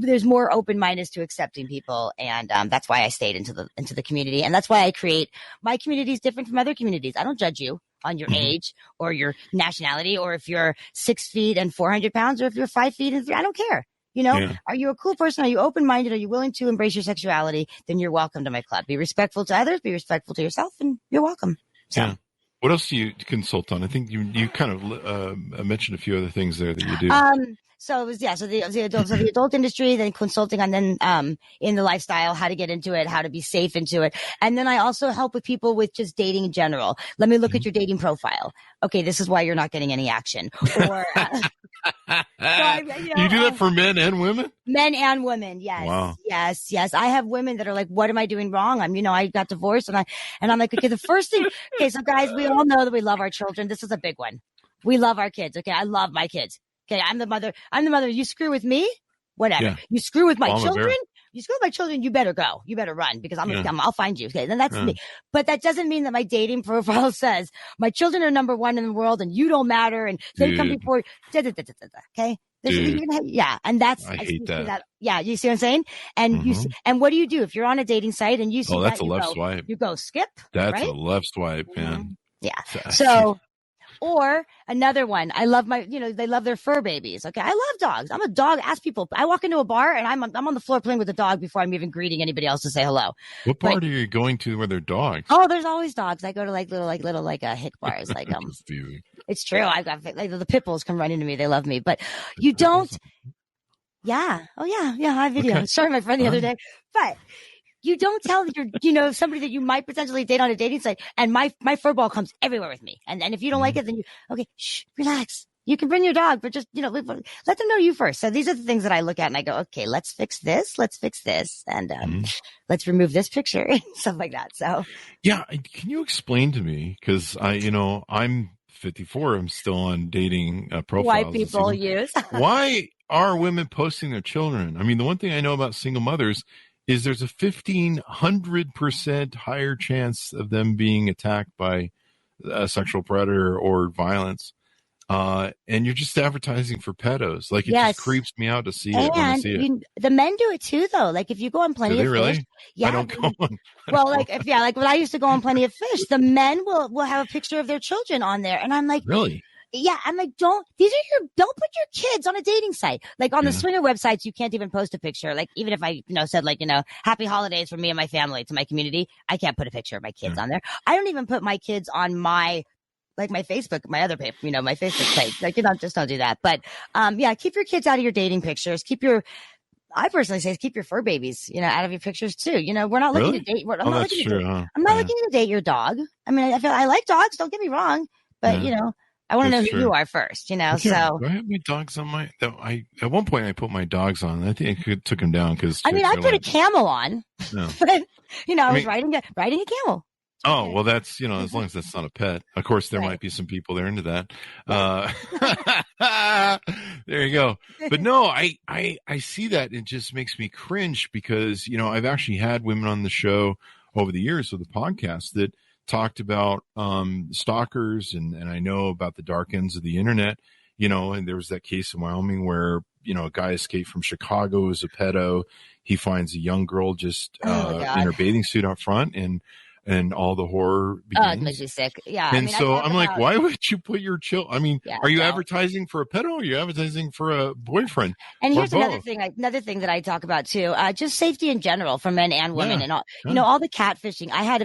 there's more open-mindedness to accepting people. And, that's why I stayed into the community. And that's why I create my community is different from other communities. I don't judge you on your age or your nationality, or if you're 6 feet and 400 pounds, or if you're 5 feet and 3. I don't care. You know, Yeah. are you a cool person? Are you open-minded? Are you willing to embrace your sexuality? Then you're welcome to my club. Be respectful to others, be respectful to yourself, and you're welcome. So. Yeah. What else do you consult on? I think you kind of mentioned a few other things there that you do. So it was, so the adult industry, then consulting on then, in the lifestyle, how to get into it, how to be safe into it. And then I also help with people with just dating in general. Let me look at your dating profile. Okay. This is why you're not getting any action. Or, you do that for men and women? Men and women. Yes. Wow. Yes. I have women that are like, what am I doing wrong? I got divorced and I'm like, okay, the first thing, okay. So guys, we all know that we love our children. This is a big one. We love our kids. Okay. I love my kids. Okay, I'm the mother. You screw with me, whatever. Yeah. You screw with my children. You screw with my children. You better go. You better run because I'll find you. Okay, then that's me. But that doesn't mean that my dating profile says my children are number one in the world and you don't matter and they come before. Okay. And that's I hate that. Yeah, you see what I'm saying? And and what do you do if you're on a dating site and you see that's a left swipe. You go skip. That's a left swipe, man. Yeah. So. Or another one, I love they love their fur babies. Okay. I love dogs. I'm a dog ass people. I walk into a bar and I'm on the floor playing with the dog before I'm even greeting anybody else to say hello. What bar are you going to where there are dogs? Oh, there's always dogs. I go to little hick bars. It's true. I've got the pit bulls come right into me. They love me, but you don't. Yeah. Oh yeah. I have video. Okay. Showing my friend the other day, but you don't tell somebody that you might potentially date on a dating site. And my fur ball comes everywhere with me. And if you don't like it, then relax. You can bring your dog, but just, let them know you first. So these are the things that I look at and I go, okay, let's fix this. And, let's remove this picture and stuff like that. So. Yeah. Can you explain to me? Cause I'm 54. I'm still on dating profiles. White people use. Why are women posting their children? I mean, the one thing I know about single mothers is there's a 1,500% higher chance of them being attacked by a sexual predator or violence. And you're just advertising for pedos. Like, it just creeps me out to see it when I see it. The men do it too, though. Like, if you go on Plenty of Fish. Yeah. I don't go on. Well, like when I used to go on Plenty of Fish, the men will have a picture of their children on there. And I'm like, really? Yeah, I'm like, don't put your kids on a dating site. Like on the swinger websites, you can't even post a picture. Like, even if I, said happy holidays for me and my family to my community, I can't put a picture of my kids on there. I don't even put my kids on my Facebook, my other paper, my Facebook page. Like, just don't do that. But, keep your kids out of your dating pictures. I personally say keep your fur babies, out of your pictures too. We're not looking to date. I'm not looking to date your dog. I mean, I like dogs. Don't get me wrong, but I want to know who you are first, so. Do I have my dogs on at one point I put my dogs on. I think I took them down because. I put a camel on, but, I was riding a camel. Oh, well, that's, as long as that's not a pet. Of course, there might be some people that are into that. There you go. But no, I see that. It just makes me cringe because, I've actually had women on the show over the years with the podcast that talked about stalkers and I know about the dark ends of the internet, and there was that case in Wyoming where, a guy escaped from Chicago as a pedo. He finds a young girl just in her bathing suit out front and all the horror begins. Oh, it makes me sick. Yeah. And so I'm like, why would you put your are you advertising for a pedo or are you advertising for a boyfriend? And here's another thing that I talk about too. Just safety in general for men and women and all, all the catfishing. I had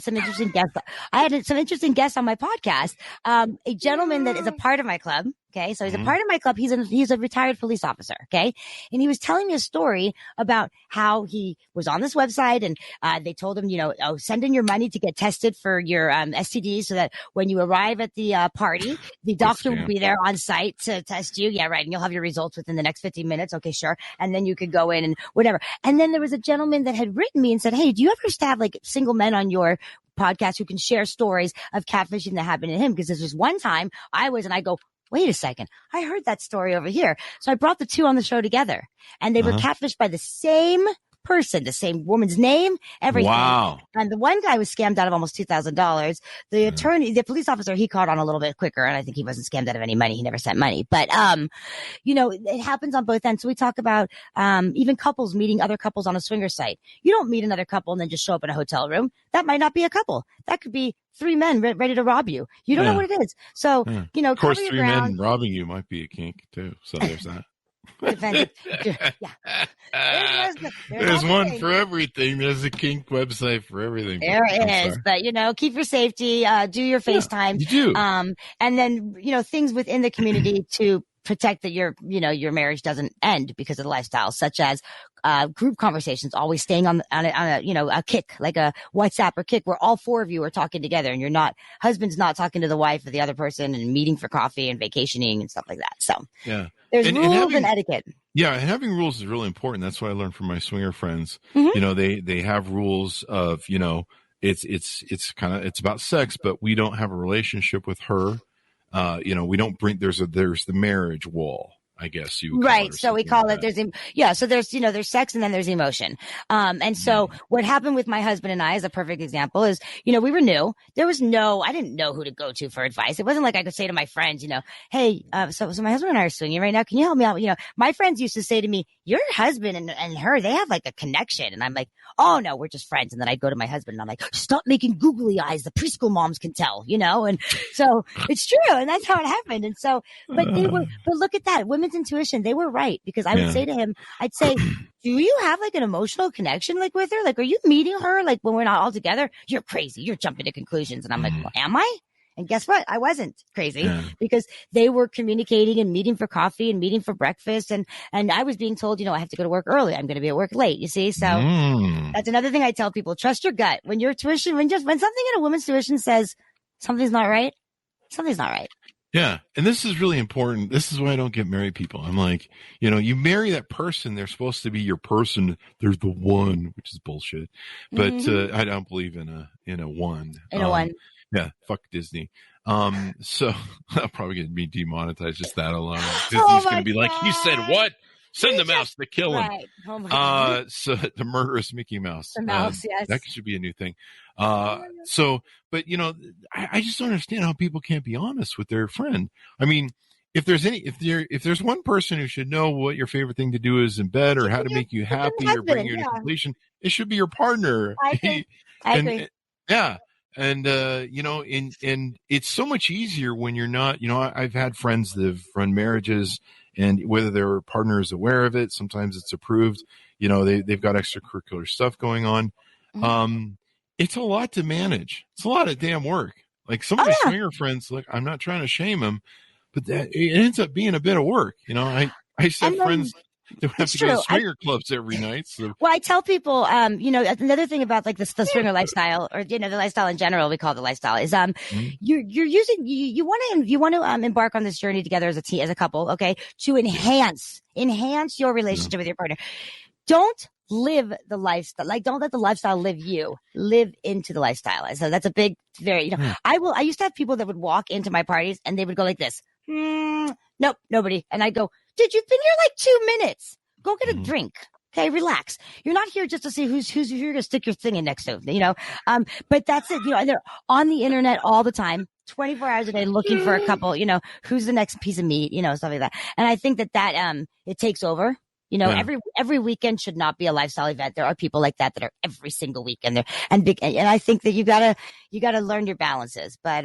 some interesting guests. I had some interesting guests on my podcast. A gentleman that is a part of my club. Okay. So he's a part of my club. He's a retired police officer. Okay. And he was telling me a story about how he was on this website and, they told him, send in your money to get tested for your, STDs so that when you arrive at the, party, the doctor will be there on site to test you. Yeah. Right. And you'll have your results within the next 15 minutes. Okay. Sure. And then you could go in and whatever. And then there was a gentleman that had written me and said, hey, do you ever have like single men on your podcast who can share stories of catfishing that happened to him? Because this was one time I go, wait a second, I heard that story over here. So I brought the two on the show together and they were catfished by the same person, the same woman's name, everything. Wow. And the one guy was scammed out of almost $2,000. The attorney, the police officer, he caught on a little bit quicker. And I think he wasn't scammed out of any money. He never sent money, but, it happens on both ends. So we talk about, even couples meeting other couples on a swinger site. You don't meet another couple and then just show up in a hotel room. That might not be a couple. That could be 3 men ready to rob you. You don't know what it is. So, of course, 3 men robbing you might be a kink too. So there's that. Depends. Yeah. There's one for everything. There's a kink website for everything. There is, but keep your safety. Do your FaceTime. You do. And then things within the community to protect that your marriage doesn't end because of the lifestyle, such as group conversations, always staying on a kick, like a WhatsApp or kick where all four of you are talking together and husband's not talking to the wife or the other person and meeting for coffee and vacationing and stuff like that. So there's rules and etiquette. Yeah, and having rules is really important. That's what I learned from my swinger friends. Mm-hmm. They have rules of, it's about sex, but we don't have a relationship with her. We don't bring, there's the marriage wall, I guess you would right. So we call it, so there's sex and then there's emotion. And so what happened with my husband and I as a perfect example is, we were new. I didn't know who to go to for advice. It wasn't like I could say to my friends, hey, so my husband and I are swinging right now. Can you help me out? My friends used to say to me, your husband and her, they have like a connection. And I'm like, oh no, we're just friends. And then I go to my husband and I'm like, stop making googly eyes. The preschool moms can tell, and so it's true. And that's how it happened. And so, but look at that. Women's intuition, they were right, because I would say to him, I'd say, do you have like an emotional connection like with her? Like, are you meeting her like when we're not all together? You're crazy. You're jumping to conclusions. And I'm like, well, am I? And guess what? I wasn't crazy because they were communicating and meeting for coffee and meeting for breakfast. And I was being told, I have to go to work early. I'm going to be at work late. You see? So that's another thing I tell people. Trust your gut. When your tuition, when something in a woman's tuition says something's not right, something's not right. Yeah. And this is really important. This is why I don't get married people. I'm like, you marry that person. They're supposed to be your person. They're the one, which is bullshit. But I don't believe in a one. In a one. Yeah, fuck Disney. So I'll probably get me demonetized just that alone. Disney's going to be like, he said what? Send the mouse to kill him. Right. Oh my God. So the murderous Mickey Mouse. The mouse, yes. That should be a new thing. But I just don't understand how people can't be honest with their friend. I mean, if there's one person who should know what your favorite thing to do is in bed or how to make you happy or bring you to completion, it should be your partner. I agree. Yeah. And, and it's so much easier when you're not, I've had friends that have run marriages, and whether their partner is aware of it, sometimes it's approved, they've got extracurricular stuff going on. It's a lot to manage. It's a lot of damn work. Like some of my swinger friends, look, I'm not trying to shame them, but it ends up being a bit of work. I used to have friends that have to go to swinger clubs every night. So. Well, I tell people, another thing about like the swinger lifestyle, or the lifestyle in general, we call it the lifestyle, is you want to embark on this journey together as a couple, okay, to enhance your relationship with your partner. Don't live the lifestyle. Like, don't let the lifestyle live you. Live into the lifestyle. So that's a big, very, I used to have people that would walk into my parties and they would go like this. Nope, nobody. And I'd go, dude, you've been here like 2 minutes. Go get a drink. Okay, relax. You're not here just to see who's you're going to stick your thing in next to, but that's it. And they're on the internet all the time, 24 hours a day, looking for a couple, who's the next piece of meat, stuff like that. And I think that it takes over. Every weekend should not be a lifestyle event. There are people like that are every single weekend there and I think that you gotta learn your balances, but,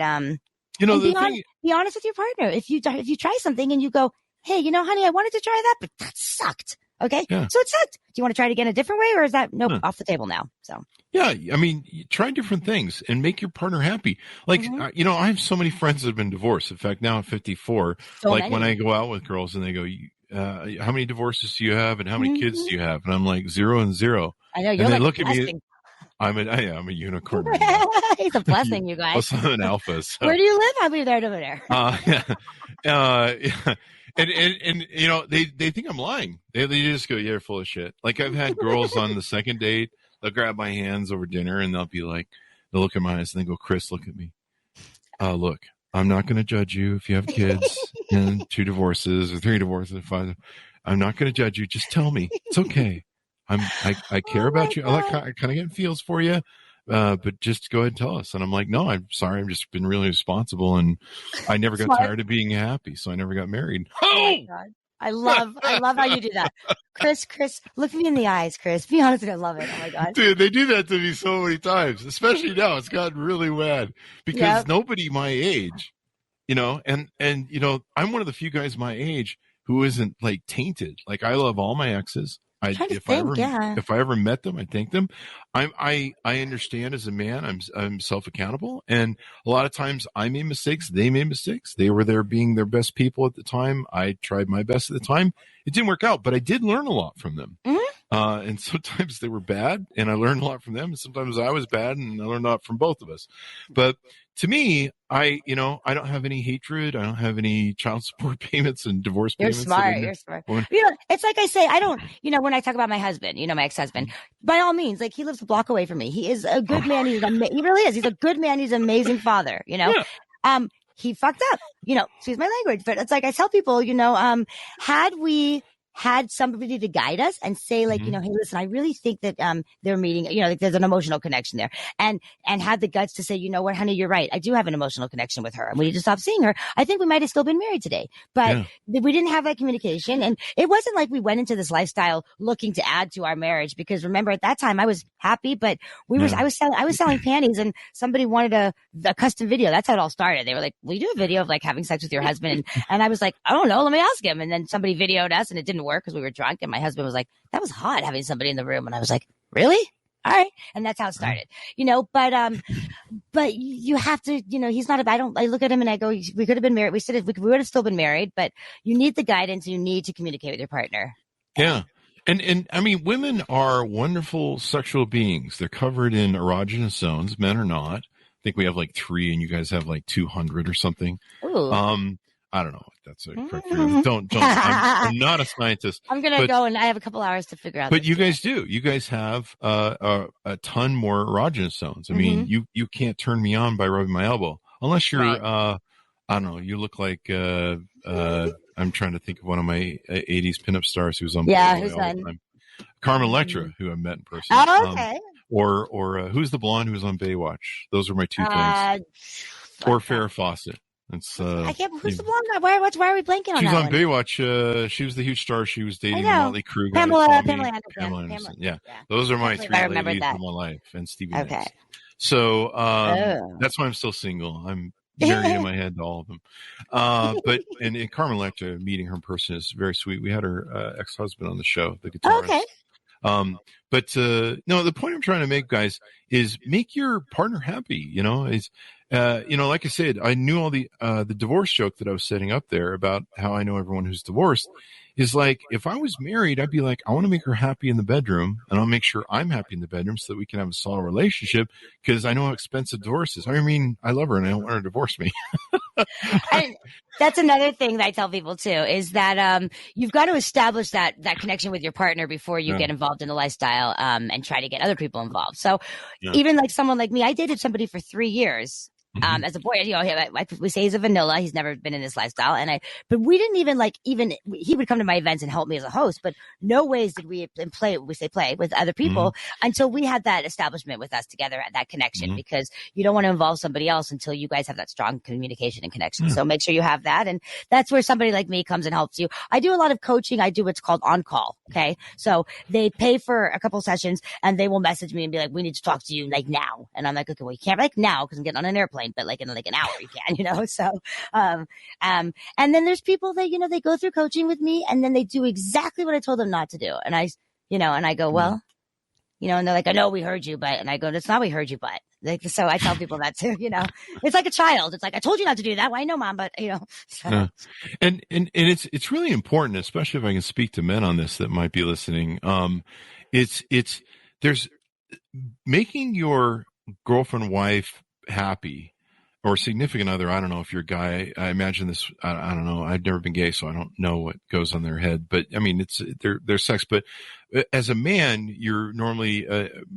be honest with your partner. If you try something and you go, hey, honey, I wanted to try that, but that sucked. Okay. Yeah. So it sucked. Do you want to try it again a different way, or is that off the table now? So. Yeah. I mean, try different things and make your partner happy. Like, I have so many friends that have been divorced. In fact, now I'm 54. So like many. When I go out with girls and they go, how many divorces do you have and how many kids do you have? And I'm like 0 and 0. I know. You're and like look at me. I'm a unicorn. He's a blessing, you guys. I'm an alpha. So. Where do you live? I'll be there over there. And they think I'm lying. They just go, yeah, you're full of shit. Like I've had girls on the second date, they'll grab my hands over dinner and they'll be like, they'll look at my eyes and they go, Chris, look at me. Look, I'm not going to judge you if you have kids and 2 divorces or 3 divorces, 5. I'm not going to judge you. Just tell me. It's okay. I care about you. I kind of get feels for you. But just go ahead and tell us. And I'm like, no, I'm sorry. I've just been really responsible. And I never got tired of being happy. So I never got married. Oh my God. I love how you do that. Chris, look me in the eyes, Chris. Be honest with me. I love it. Oh my God. Dude, they do that to me so many times, especially now. It's gotten really bad because nobody my age, and I'm one of the few guys my age who isn't like tainted. Like I love all my exes. If I ever met them, I thank them. I understand as a man, I'm self accountable, and a lot of times I made mistakes. They made mistakes. They were there being their best people at the time. I tried my best at the time. It didn't work out, but I did learn a lot from them. And sometimes they were bad, and I learned a lot from them. And sometimes I was bad, and I learned a lot from both of us. But to me, I don't have any hatred. I don't have any child support payments and divorce payments. You're smart. It's like I say, I don't, when I talk about my husband, my ex-husband, by all means, like he lives a block away from me. He is a good man. He really is. He's a good man. He's an amazing father, he fucked up, excuse my language, but it's like I tell people, had we had somebody to guide us and say like, hey, listen, I really think that they're meeting, like there's an emotional connection there, and had the guts to say, you know what, honey, you're right. I do have an emotional connection with her and we need to stop seeing her. I think we might have still been married today, but we didn't have that communication. And it wasn't like we went into this lifestyle looking to add to our marriage, because remember at that time I was happy, but I was selling panties and somebody wanted a custom video. That's how it all started. They were like, will you do a video of like having sex with your husband? And I was like, I don't know. Let me ask him. And then somebody videoed us and it didn't work because we were drunk, and my husband was like, that was hot having somebody in the room, and I was like, really? All right. And that's how it started, but you have to, he's not I look at him and I go, we could have been married. We would have still been married, but you need the guidance. You need to communicate with your partner. Yeah. And I mean, women are wonderful sexual beings. They're covered in erogenous zones. Men are not. I think we have like 3 and you guys have like 200 or something. Ooh. I don't know if that's a correct figure. Don't. I'm not a scientist. I'm going to go and I have a couple hours to figure out. But you guys do. You guys have a ton more erogenous zones. I mean, you can't turn me on by rubbing my elbow unless you're, I don't know, you look like, I'm trying to think of one of my 80s pinup stars who's on Playboy all the time. Carmen Electra, who I met in person. Oh, okay. Or who's the blonde who was on Baywatch? Those are my 2 things. Or Farrah Fawcett. It's I can't. Who's the blonde guy? Why are we blanking on that? She's on one? Baywatch. She was the huge star. She was dating the Motley Crue guy. Pamela Anderson. Yeah. Those are my 3 ladies in my life, and Stevie Nicks. So that's why I'm still single. I'm married in my head to all of them. But and Carmen Electra, meeting her in person is very sweet. We had her ex-husband on the show, the guitarist. Okay. But no, the point I'm trying to make, guys, is make your partner happy. Like I said, I knew all the divorce joke that I was setting up there about how I know everyone who's divorced is like, if I was married, I'd be like, I want to make her happy in the bedroom, and I'll make sure I'm happy in the bedroom so that we can have a solid relationship, because I know how expensive divorce is. I mean, I love her and I don't want her to divorce me. And that's another thing that I tell people too, is that you've got to establish that connection with your partner before you get involved in the lifestyle and try to get other people involved. So even like someone like me, I dated somebody for 3 years. As a boy, we say he's a vanilla. He's never been in this lifestyle. But we didn't even he would come to my events and help me as a host, but no ways did we play with other people until we had that establishment with us together, that connection, because you don't want to involve somebody else until you guys have that strong communication and connection. So make sure you have that. And that's where somebody like me comes and helps you. I do a lot of coaching. I do what's called on call. Okay. So they pay for a couple sessions and they will message me and be like, we need to talk to you like now. And I'm like, okay, well, you can't like now because I'm getting on an airplane, but like in like an hour you can, So, and then there's people that, they go through coaching with me and then they do exactly what I told them not to do. And I go, well, and they're like, I know we heard you, but, and I go, that's not we heard you, but like, so I tell people that too, it's like a child. It's like, I told you not to do that. Well, I know, Mom, but so. And it's really important, especially if I can speak to men on this that might be listening. There's making your girlfriend, wife happy, or significant other. I don't know if you're a guy. I imagine this. I don't know. I've never been gay, so I don't know what goes on their head. But I mean, it's their sex. But as a man, you're normally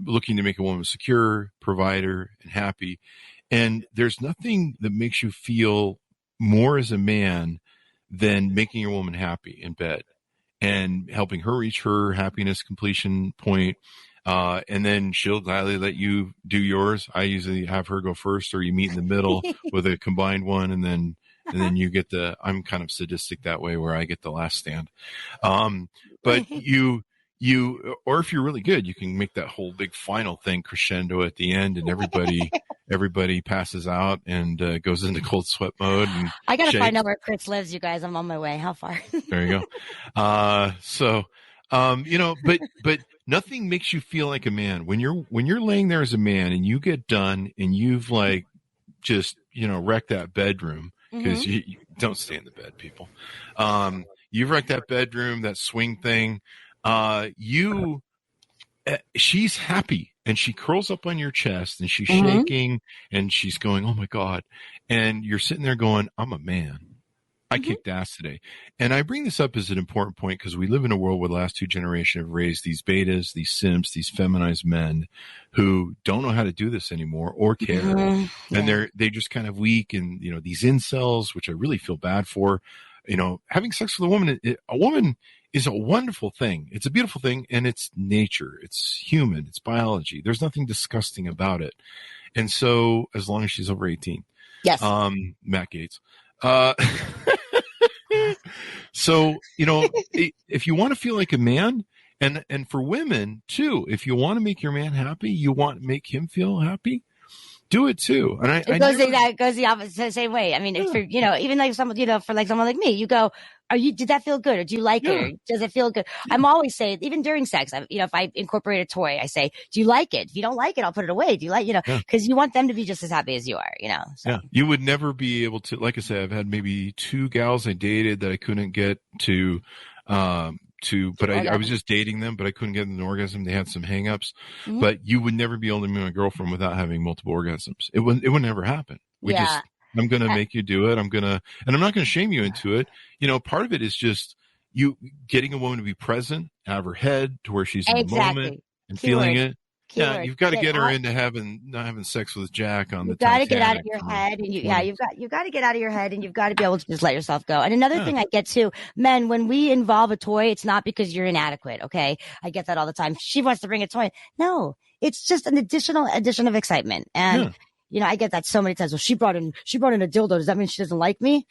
looking to make a woman secure, provider, and happy. And there's nothing that makes you feel more as a man than making your woman happy in bed and helping her reach her happiness completion point. And then she'll gladly let you do yours. I usually have her go first, or you meet in the middle with a combined one. And then you get I'm kind of sadistic that way where I get the last stand. But you or if you're really good, you can make that whole big final thing crescendo at the end, and everybody passes out and goes into cold sweat mode. And I gotta shakes. find out where Chris lives, you guys. I'm on my way. How far? There you go. But nothing makes you feel like a man when you're laying there as a man and you get done and you've like just wrecked that bedroom, because you don't stay in the bed, people. You've wrecked that bedroom, that swing thing. She's happy and she curls up on your chest and she's shaking and she's going, oh my God. And you're sitting there going, I'm a man. I kicked ass today. And I bring this up as an important point because we live in a world where the last two generations have raised these betas, these simps, these feminized men who don't know how to do this anymore or care. And they're just kind of weak. And, these incels, which I really feel bad for, having sex with a woman is a wonderful thing. It's a beautiful thing, and it's nature. It's human. It's biology. There's nothing disgusting about it. And so as long as she's over 18. Yes. Matt Gaetz. So, if you want to feel like a man, and for women too, if you want to make your man happy, you want to make him feel happy, do it too. And it goes the opposite, same way. I mean, if for, even like someone, for like someone like me, you go, did that feel good? Or do you like it? Or does it feel good? I'm always saying, even during sex, if I incorporate a toy, I say, do you like it? If you don't like it, I'll put it away. Do you like, because you want them to be just as happy as you are, so. Yeah. You would never be able to, like I said, I've had maybe 2 gals I dated that I couldn't get to, but I was just dating them, but I couldn't get an orgasm. They had some hangups, but you would never be able to meet my girlfriend without having multiple orgasms. It would never happen. I'm going to make you do it. and I'm not going to shame you into it. Part of it is just you getting a woman to be present out of her head to where she's in the moment and feeling it. Yeah, you've got to get her into not having sex with Jack on the Titanic. You've got to get out of your head, and you've got to get out of your head, and you've got to be able to just let yourself go. And another thing I get too, men, when we involve a toy, it's not because you're inadequate. Okay, I get that all the time. She wants to bring a toy. No, it's just an addition of excitement. And I get that so many times. Well, she brought in a dildo. Does that mean she doesn't like me?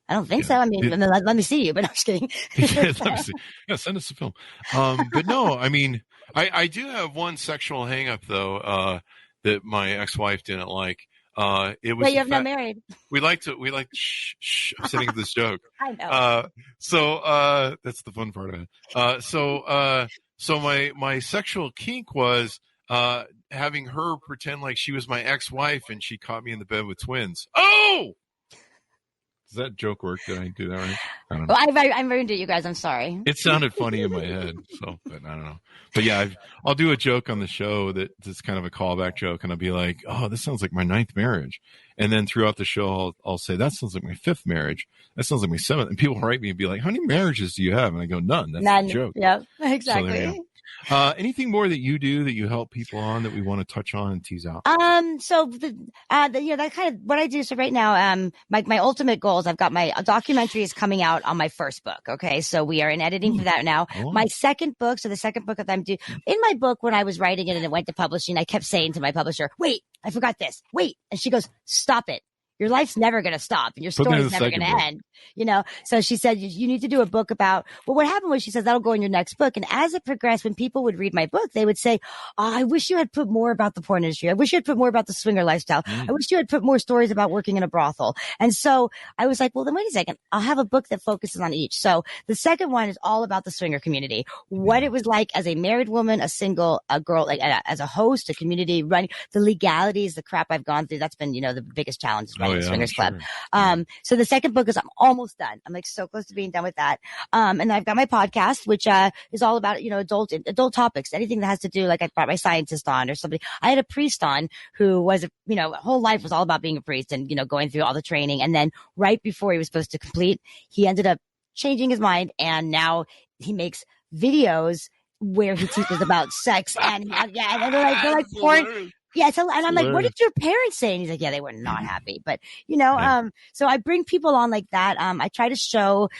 I don't think so. I mean, let me see you, but I'm just kidding. Let me see. Yeah, send us a film. But no, I mean, I do have one sexual hang up though, that my ex-wife didn't like. It was. Wait, you're not married. We like shh, I'm sitting at this joke. I know. So that's the fun part of it. So my sexual kink was, having her pretend like she was my ex-wife and she caught me in the bed with twins. Oh! Does that joke work? Did I do that right? I don't know. Well, I ruined it, you guys. I'm sorry. It sounded funny in my head, but I don't know. But yeah, I'll do a joke on the show that's kind of a callback joke, and I'll be like, "Oh, this sounds like my 9th marriage," and then throughout the show, I'll say, "That sounds like my 5th marriage. That sounds like my 7th." And people write me and be like, "How many marriages do you have?" And I go, "None." That's None. the joke. Yep, exactly. So anything more that you do that you help people on that we want to touch on and tease out? So that kind of what I do. So right now, my ultimate goal is I've got my documentary is coming out on my first book. Okay. So we are in editing for that now. Oh. My second book. So the second book that I'm doing in my book, when I was writing it and it went to publishing, I kept saying to my publisher, wait, I forgot this. Wait. And she goes, stop it. Your life's never going to stop and your story's never going to end, So she said, you need to do a book about, what happened was she says, that'll go in your next book. And as it progressed, when people would read my book, they would say, oh, I wish you had put more about the porn industry. I wish you had put more about the swinger lifestyle. I wish you had put more stories about working in a brothel. And so I was like, well, then wait a second. I'll have a book that focuses on each. So the second one is all about the swinger community, what it was like as a married woman, a single, a girl, like as a host, a community running, the legalities, the crap I've gone through. That's been, the biggest challenge. Swingers Club. So the second book is I'm almost done. I'm like so close to being done with that. And I've got my podcast, which is all about, adult topics, anything that has to do, like I brought my scientist on or somebody. I had a priest on who was, whole life was all about being a priest and, going through all the training. And then right before he was supposed to complete, he ended up changing his mind. And now he makes videos where he teaches about sex and and they're like porn. Yeah. So, and I'm like, what did your parents say? And he's like, yeah, they were not happy. But, so I bring people on like that. I try to show,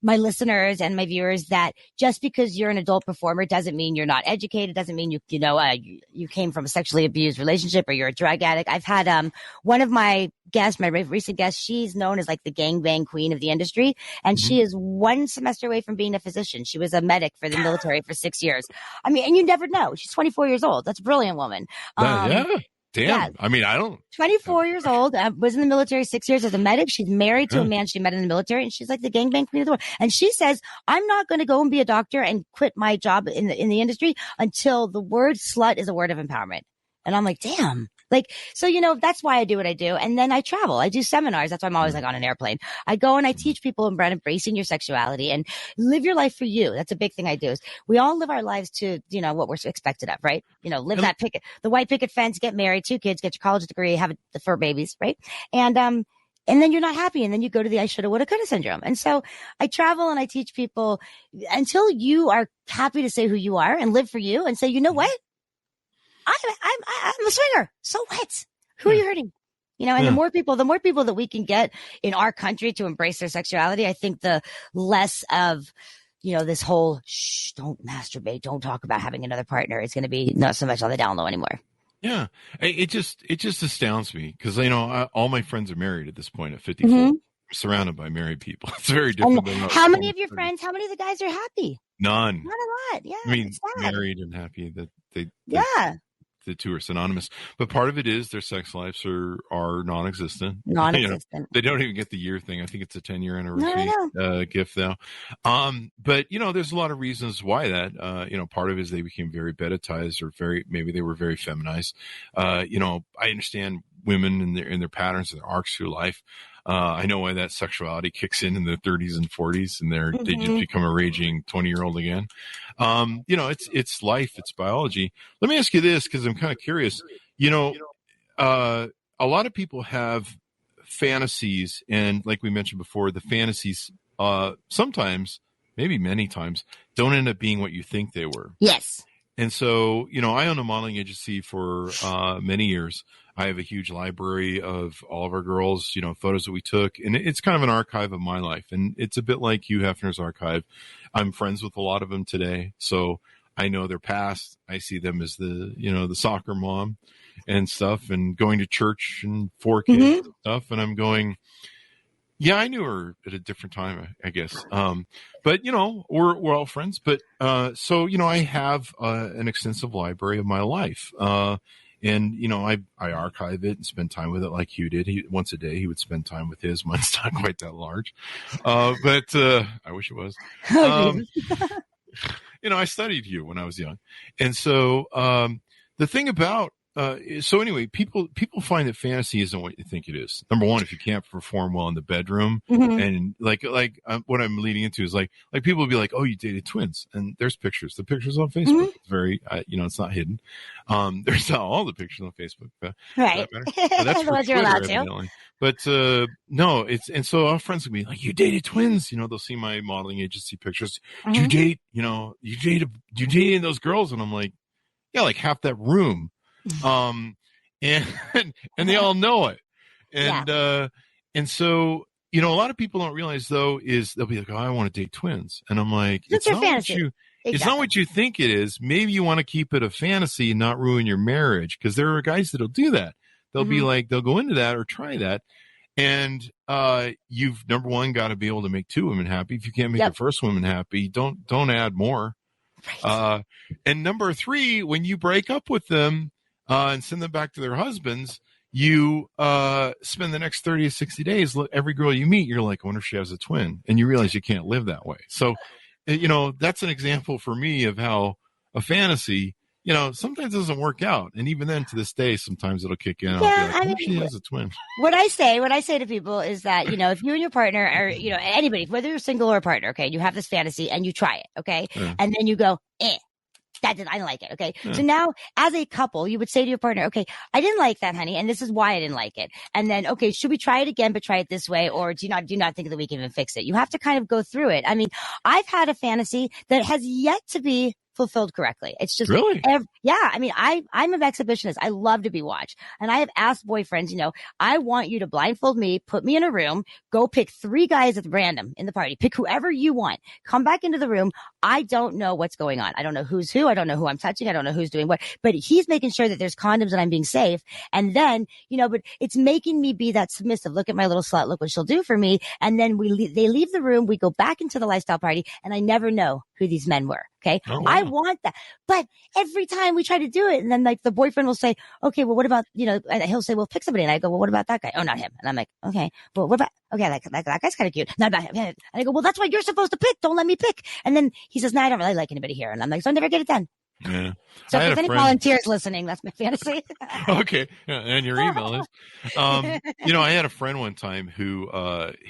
my listeners and my viewers that just because you're an adult performer doesn't mean you're not educated, doesn't mean you came from a sexually abused relationship or you're a drug addict. I've had one of my guests, my recent guest, she's known as like the gangbang queen of the industry, and she is one semester away from being a physician. She was a medic for the military for 6 years. I mean, and you never know. She's 24 years old. That's a brilliant woman. Yeah. Damn. Yeah. I mean, I don't. 24 years old, was in the military 6 years as a medic. She's married to a man she met in the military, and she's like the gangbang queen of the world. And she says, I'm not going to go and be a doctor and quit my job in the industry until the word slut is a word of empowerment. And I'm like, damn. Like, so, that's why I do what I do. And then I travel. I do seminars. That's why I'm always like on an airplane. I go and I teach people about embracing your sexuality and live your life for you. That's a big thing I do is we all live our lives to, what we're expected of, right? Live that the white picket fence, get married, 2 kids, get your college degree, have the fur babies, right? And then you're not happy. And then you go to the I shoulda, woulda, coulda syndrome. And so I travel and I teach people until you are happy to say who you are and live for you and say, you know what? I'm a swinger. So what? Who are you hurting? And the more people that we can get in our country to embrace their sexuality, I think the less of, this whole, don't masturbate, don't talk about having another partner. It's going to be not so much on the down low anymore. Yeah. It just astounds me because, all my friends are married at this point at 54, surrounded by married people. It's very different. How many of your friends, how many of the guys are happy? None. Not a lot. Yeah. I mean, married and happy that they the two are synonymous, but part of it is their sex lives are non-existent. They don't even get the year thing. I think it's a 10-year anniversary gift now. But there's a lot of reasons why that. Part of it is they became very beta-tized or maybe they were very feminized. I understand women and their patterns and their arcs through life. I know why that sexuality kicks in their 30s and 40s, and they just become a raging 20-year-old again. It's life, it's biology. Let me ask you this, because I'm kind of curious. A lot of people have fantasies, and like we mentioned before, the fantasies sometimes, maybe many times, don't end up being what you think they were. Yes. And so, I own a modeling agency for many years. I have a huge library of all of our girls, photos that we took. And it's kind of an archive of my life. And it's a bit like Hugh Hefner's archive. I'm friends with a lot of them today. So I know their past. I see them as the soccer mom and stuff and going to church and 4 kids and stuff. And I'm going, yeah, I knew her at a different time, I guess. But we're all friends. But so I have an extensive library of my life, and I archive it and spend time with it like Hugh did. Once a day he would spend time with his. Mine's not quite that large, but I wish it was. I studied Hugh when I was young, and so the thing about so anyway, people find that fantasy isn't what you think it is. Number one, if you can't perform well in the bedroom, and like what I'm leading into is like people will be like, "Oh, you dated twins," and there's pictures. The pictures on Facebook. It's very, it's not hidden. There's not all the pictures on Facebook, right? That's for Twitter, evidently. But no, and so our friends will be like, "You dated twins," They'll see my modeling agency pictures. You date, you dated those girls, and I'm like, yeah, like half that room. And they all know it. And so, a lot of people don't realize though, is they'll be like, "Oh, I want to date twins." And I'm like, it's not fantasy. It's not what you think it is. Maybe you want to keep it a fantasy and not ruin your marriage. Cause there are guys that'll do that. They'll be like, they'll go into that or try that. And, you've number one, got to be able to make 2 women happy. If you can't make the first woman happy, don't add more. Right. And number 3, when you break up with them, and send them back to their husbands, you spend the next 30 to 60 days, every girl you meet, you're like, I wonder if she has a twin. And you realize you can't live that way. So, that's an example for me of how a fantasy, sometimes doesn't work out. And even then, to this day, sometimes it'll kick in. I'll be like, I mean, she has a twin. What I say to people is that, if you and your partner are, anybody, whether you're single or a partner, okay, you have this fantasy and you try it, okay? Yeah. And then you go, I didn't like it. Okay. Yeah. So now as a couple, you would say to your partner, okay, I didn't like that, honey. And this is why I didn't like it. And then, okay, should we try it again, but try it this way? Or do you not think that we can even fix it? You have to kind of go through it. I mean, I've had a fantasy that has yet to be fulfilled correctly. It's just Really? yeah. I mean, I'm an exhibitionist. I love to be watched, and I have asked boyfriends, I want you to blindfold me, put me in a room, go pick 3 guys at random in the party, pick whoever you want, come back into the room. I don't know what's going on. I don't know who's who. I don't know who I'm touching. I don't know who's doing what, but he's making sure that there's condoms and I'm being safe. And then, but it's making me be that submissive. Look at my little slut. Look what she'll do for me. And then they leave the room. We go back into the lifestyle party, and I never know who these men were. Okay. Oh, wow. I want that. But every time we try to do it, and then like the boyfriend will say, okay, well, what about, and he'll say, well, pick somebody. And I go, well, what about that guy? Oh, not him. And I'm like, okay, well, what about, okay, that guy's kind of cute. Not about him. And I go, well, that's what you're supposed to pick. Don't let me pick. And then he says, no, I don't really like anybody here. And I'm like, so I never get it done. Yeah. So if there's any volunteers listening, that's my fantasy. Okay. Yeah, and your email is, I had a friend one time who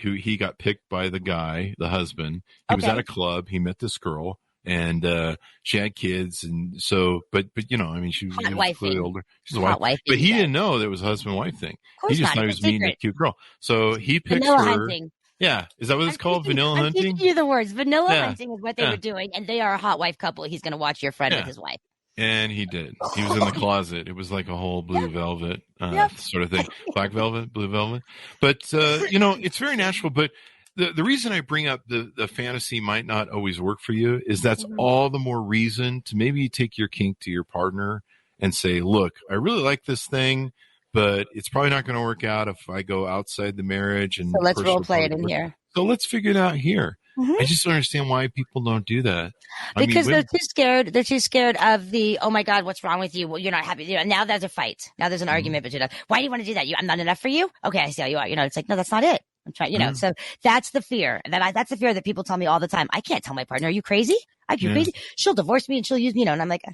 he got picked by the guy, the husband. He was at a club. He met this girl, and she had kids. And so, but I mean, she was clearly older. She's a wife. But he didn't know that it was a husband-wife thing. He just thought he was meeting a cute girl. So he picked Vanilla her. Hunting. Yeah. Is that what it's called? Vanilla hunting? I'm teaching you the words. Vanilla hunting is what they were doing, and they are a hot wife couple. He's going to watch your friend with his wife. And he did. He was in the closet. It was like a whole blue velvet sort of thing. Black velvet, blue velvet. But, it's very natural. But the reason I bring up the fantasy might not always work for you is that's all the more reason to maybe take your kink to your partner and say, look, I really like this thing, but it's probably not going to work out if I go outside the marriage. And so let's role play it in here. So let's figure it out here. I just don't understand why people don't do that. Because they're too scared. They're too scared of the, oh my God, what's wrong with you? Well, you're not happy. Now there's a fight. Now there's an argument between us. Why do you want to do that? I'm not enough for you? Okay, I see how you are. It's like, no, that's not it. I'm trying, so that's the fear. That's the fear that people tell me all the time. I can't tell my partner, are you crazy? You're crazy. She'll divorce me and she'll use me, and I'm like,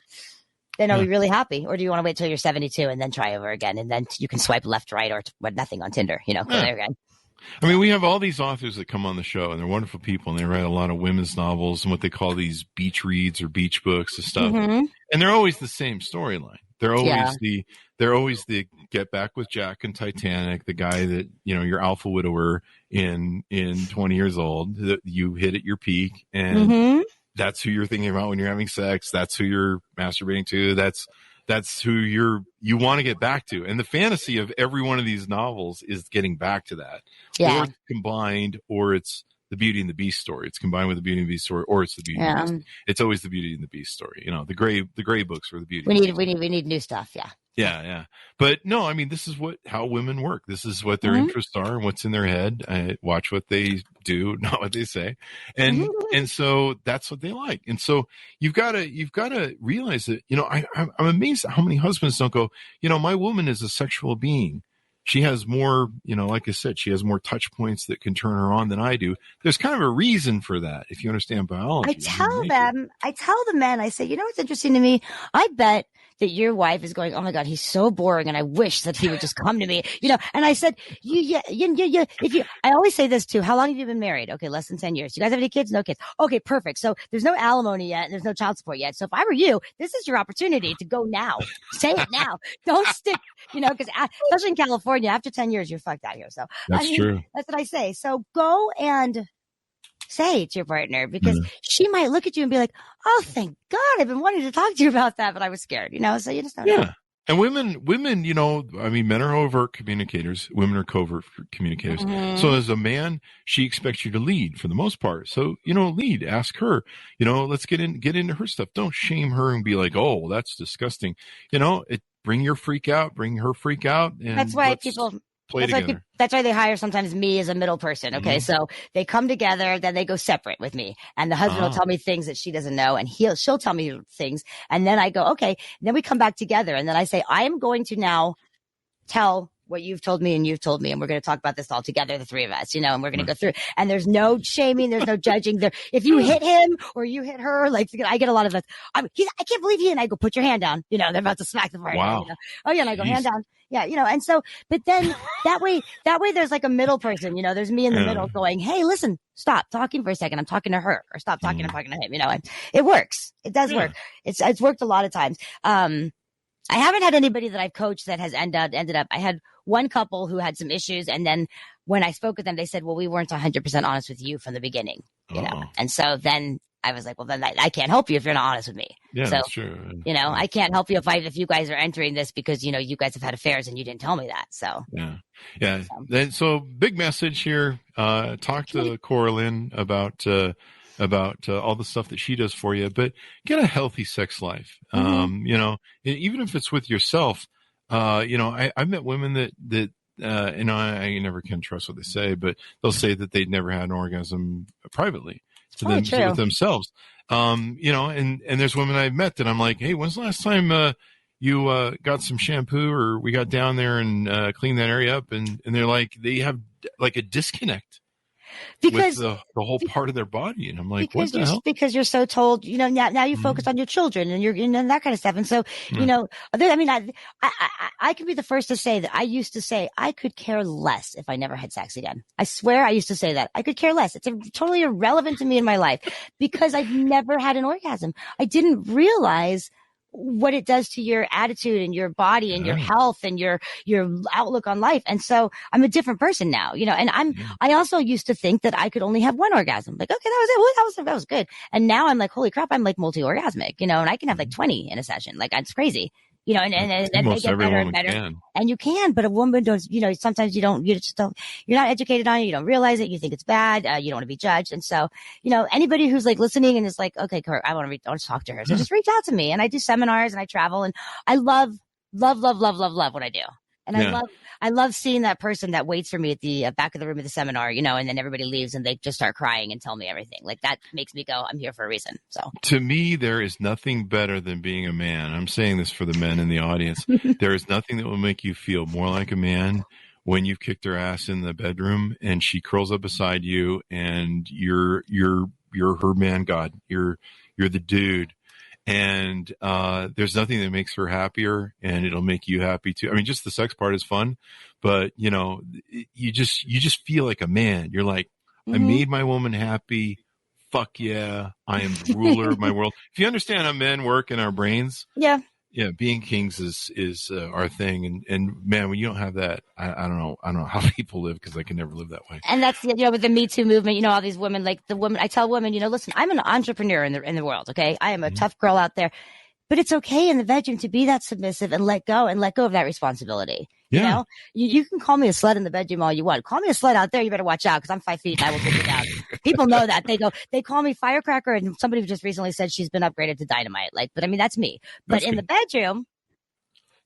then are we really happy? Or do you want to wait till you're 72 and then try over again? And then you can swipe left, right, or nothing on Tinder, go there again. I mean, we have all these authors that come on the show, and they're wonderful people, and they write a lot of women's novels and what they call these beach reads or beach books and stuff. And they're always the same storyline. They're always the get back with Jack and Titanic, the guy that, your alpha widower in 20 years old that you hit at your peak, and that's who you're thinking about when you're having sex. That's who you're masturbating to. That's who you want to get back to. And the fantasy of every one of these novels is getting back to that. Yeah. Or it's combined, or it's the Beauty and the Beast story. It's combined with the Beauty and the Beast story, or it's the Beauty and the Beast. It's always the Beauty and the Beast story. The gray books are the Beauty. We need new stuff. Yeah. Yeah. But no, I mean, this is how women work. This is what their interests are and what's in their head. I watch what they do, not what they say. And so that's what they like. And so you've got to realize that, I'm amazed at how many husbands don't go, my woman is a sexual being. She has more, like I said, she has more touch points that can turn her on than I do. There's kind of a reason for that, if you understand biology. I tell the men, I say, what's interesting to me? I bet that your wife is going, oh my God, he's so boring, and I wish that he would just come to me, And I said, I always say this too. How long have you been married? Okay, less than 10 years. Do you guys have any kids? No kids. Okay, perfect. So there's no alimony yet, and there's no child support yet. So if I were you, this is your opportunity to go now. Say it now. Don't stick, because especially in California, after 10 years, you're fucked out here. So that's true. That's what I say. So go and say to your partner, because she might look at you and be like, oh, thank God, I've been wanting to talk to you about that, but I was scared, so you just don't know. And women, men are overt communicators. Women are covert communicators. So as a man, she expects you to lead for the most part. So, lead, ask her, let's get into her stuff. Don't shame her and be like, oh, that's disgusting. Bring your freak out, bring her freak out. And that's why people play together. That's why they hire sometimes me as a middle person. Okay. So they come together, then they go separate with me, and the husband will tell me things that she doesn't know, and she'll tell me things. And then I go, okay. And then we come back together, and then I say, I am going to now tell what you've told me and you've told me, and we're going to talk about this all together, the three of us, and we're going to go through, and there's no shaming. There's no judging there. If you hit him or you hit her, like I get a lot of that. I can't believe he, and I go, put your hand down. They're about to smack the partner. Wow. Oh yeah. And I go, hand down. Yeah. And so, but then that way there's like a middle person, there's me in the middle going, hey, listen, stop talking for a second. I'm talking to her, or stop talking. I'm talking to him, and it works. It does work. It's worked a lot of times. I haven't had anybody that I've coached that has ended up. I had one couple who had some issues, and then when I spoke with them, they said, well, we weren't 100% honest with you from the beginning, and so then I was like, well, then I can't help you if you're not honest with me. Yeah, so, that's true. I can't help you if you guys are entering this because, you guys have had affairs and you didn't tell me that. So, yeah. So big message here. Talk to Coralyn about all the stuff that she does for you, but get a healthy sex life. Even if it's with yourself, I've met women that I never can trust what they say, but they'll say that they'd never had an orgasm privately with themselves. And there's women I've met that I'm like, hey, when's the last time you got some shampoo or we got down there and cleaned that area up? And they're like, they have like a disconnect because with the whole part of their body. And I'm like, what the hell? Because you're so told, now you focus on your children and you're, that kind of stuff. And so, I can be the first to say that I used to say I could care less if I never had sex again. I swear I used to say that. I could care less. It's totally irrelevant to me in my life because I've never had an orgasm. I didn't realize what it does to your attitude and your body and your health and your outlook on life. And so I'm a different person now, and I also used to think that I could only have one orgasm. Like, okay, that was it. That was good. And now I'm like, holy crap, I'm like multi-orgasmic, and I can have like 20 in a session. Like, that's crazy. And they get better and better. Can. And you can, but a woman does, sometimes you're not educated on it. You don't realize it. You think it's bad. You don't want to be judged. And so, anybody who's like listening and is like, okay, Kurt, I want to talk to her. So just reach out to me. And I do seminars and I travel and I love what I do. And I love seeing that person that waits for me at the back of the room of the seminar, and then everybody leaves and they just start crying and tell me everything. Like, that makes me go, I'm here for a reason. So to me, there is nothing better than being a man. I'm saying this for the men in the audience. There is nothing that will make you feel more like a man when you've kicked her ass in the bedroom and she curls up beside you and you're her man god. You're the dude. And there's nothing that makes her happier, and it'll make you happy too. I mean, just the sex part is fun, but you just feel like a man. You're like, I made my woman happy. Fuck yeah, I am the ruler of my world. If you understand how men work in our brains, yeah, being kings is our thing. And man, when you don't have that, I don't know how people live, because I can never live that way. And that's, with the Me Too movement, all these women, like the woman, I tell women, listen, I'm an entrepreneur in the world. Okay. I am a tough girl out there, but it's okay in the bedroom to be that submissive and let go of that responsibility. Yeah. You can call me a slut in the bedroom all you want. Call me a slut out there. You better watch out, because I'm 5 feet and I will take you down. People know that. They call me firecracker, and somebody just recently said she's been upgraded to dynamite. Like, but I mean, that's me. But in the bedroom,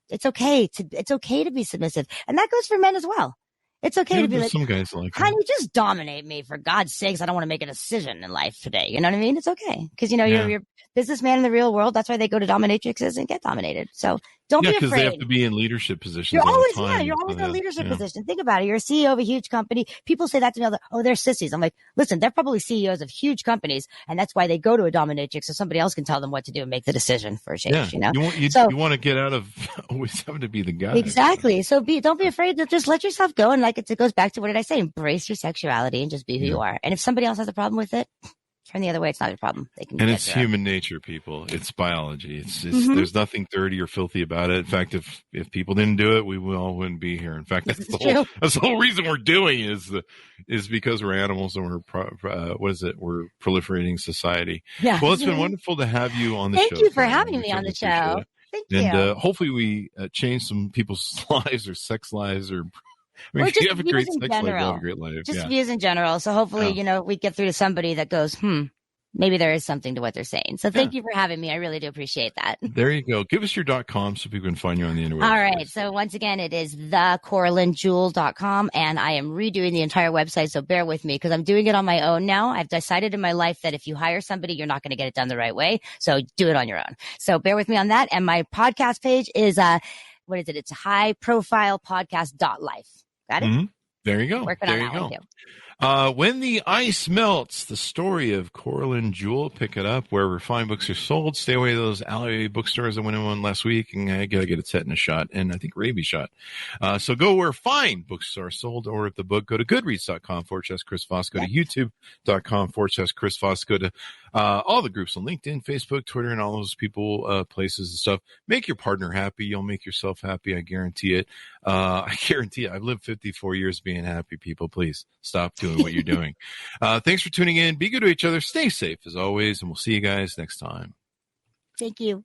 it's okay to be submissive. And that goes for men as well. It's okay to be like, some guys like, honey, just dominate me, for God's sakes. I don't want to make a decision in life today. You know what I mean? It's okay. Because, you're a businessman in the real world. That's why they go to dominatrixes and get dominated. So don't be afraid. Because they have to be in leadership positions. You're always in a leadership position. Think about it. You're a CEO of a huge company. People say that to me. Oh, they're sissies. I'm like, listen, they're probably CEOs of huge companies, and that's why they go to a dominatrix, so somebody else can tell them what to do and make the decision for a change. You want to get out of always having to be the guy. Exactly. So don't be afraid to just let yourself go. And like it goes back to, what did I say? Embrace your sexuality and just be who you are. And if somebody else has a problem with it, turn the other way. It's not your problem. And it's human nature, people. It's biology. It's there's nothing dirty or filthy about it. In fact, if people didn't do it, we all wouldn't be here. In fact, that's the whole reason we're doing is because we're animals and we're proliferating society. Yeah. Well, it's been wonderful to have you on the show. Thank you for having me on the show. Thank you. And hopefully we change some people's lives or sex lives, or I mean, if you have a great sex life, you have a great life. Just views in general. So hopefully, we get through to somebody that goes, maybe there is something to what they're saying. So thank you for having me. I really do appreciate that. There you go. Give us your .com so people can find you on the internet. All right. So once again, it is thecoralynjewel.com, and I am redoing the entire website. So bear with me, because I'm doing it on my own now. I've decided in my life that if you hire somebody, you're not going to get it done the right way. So do it on your own. So bear with me on that. And my podcast page is, what is it? It's highprofilepodcast.life. Got it? Mm-hmm. There you go. Working on that one too. When the Ice Melts, the story of Coralyn Jewel. Pick it up wherever fine books are sold. Stay away to those alleyway bookstores. I went in one last week, and I got to get a tetanus shot and I think rabies shot. So go where fine books are sold, or if the book, go to goodreads.com/Chris Voss. Go to youtube.com/Chris Voss. Go to all the groups on LinkedIn, Facebook, Twitter, and all those people, places and stuff. Make your partner happy. You'll make yourself happy. I guarantee it. I guarantee you, I've lived 54 years being happy. People, please stop doing what you're doing. Thanks for tuning in. Be good to each other. Stay safe as always, and we'll see you guys next time. Thank you.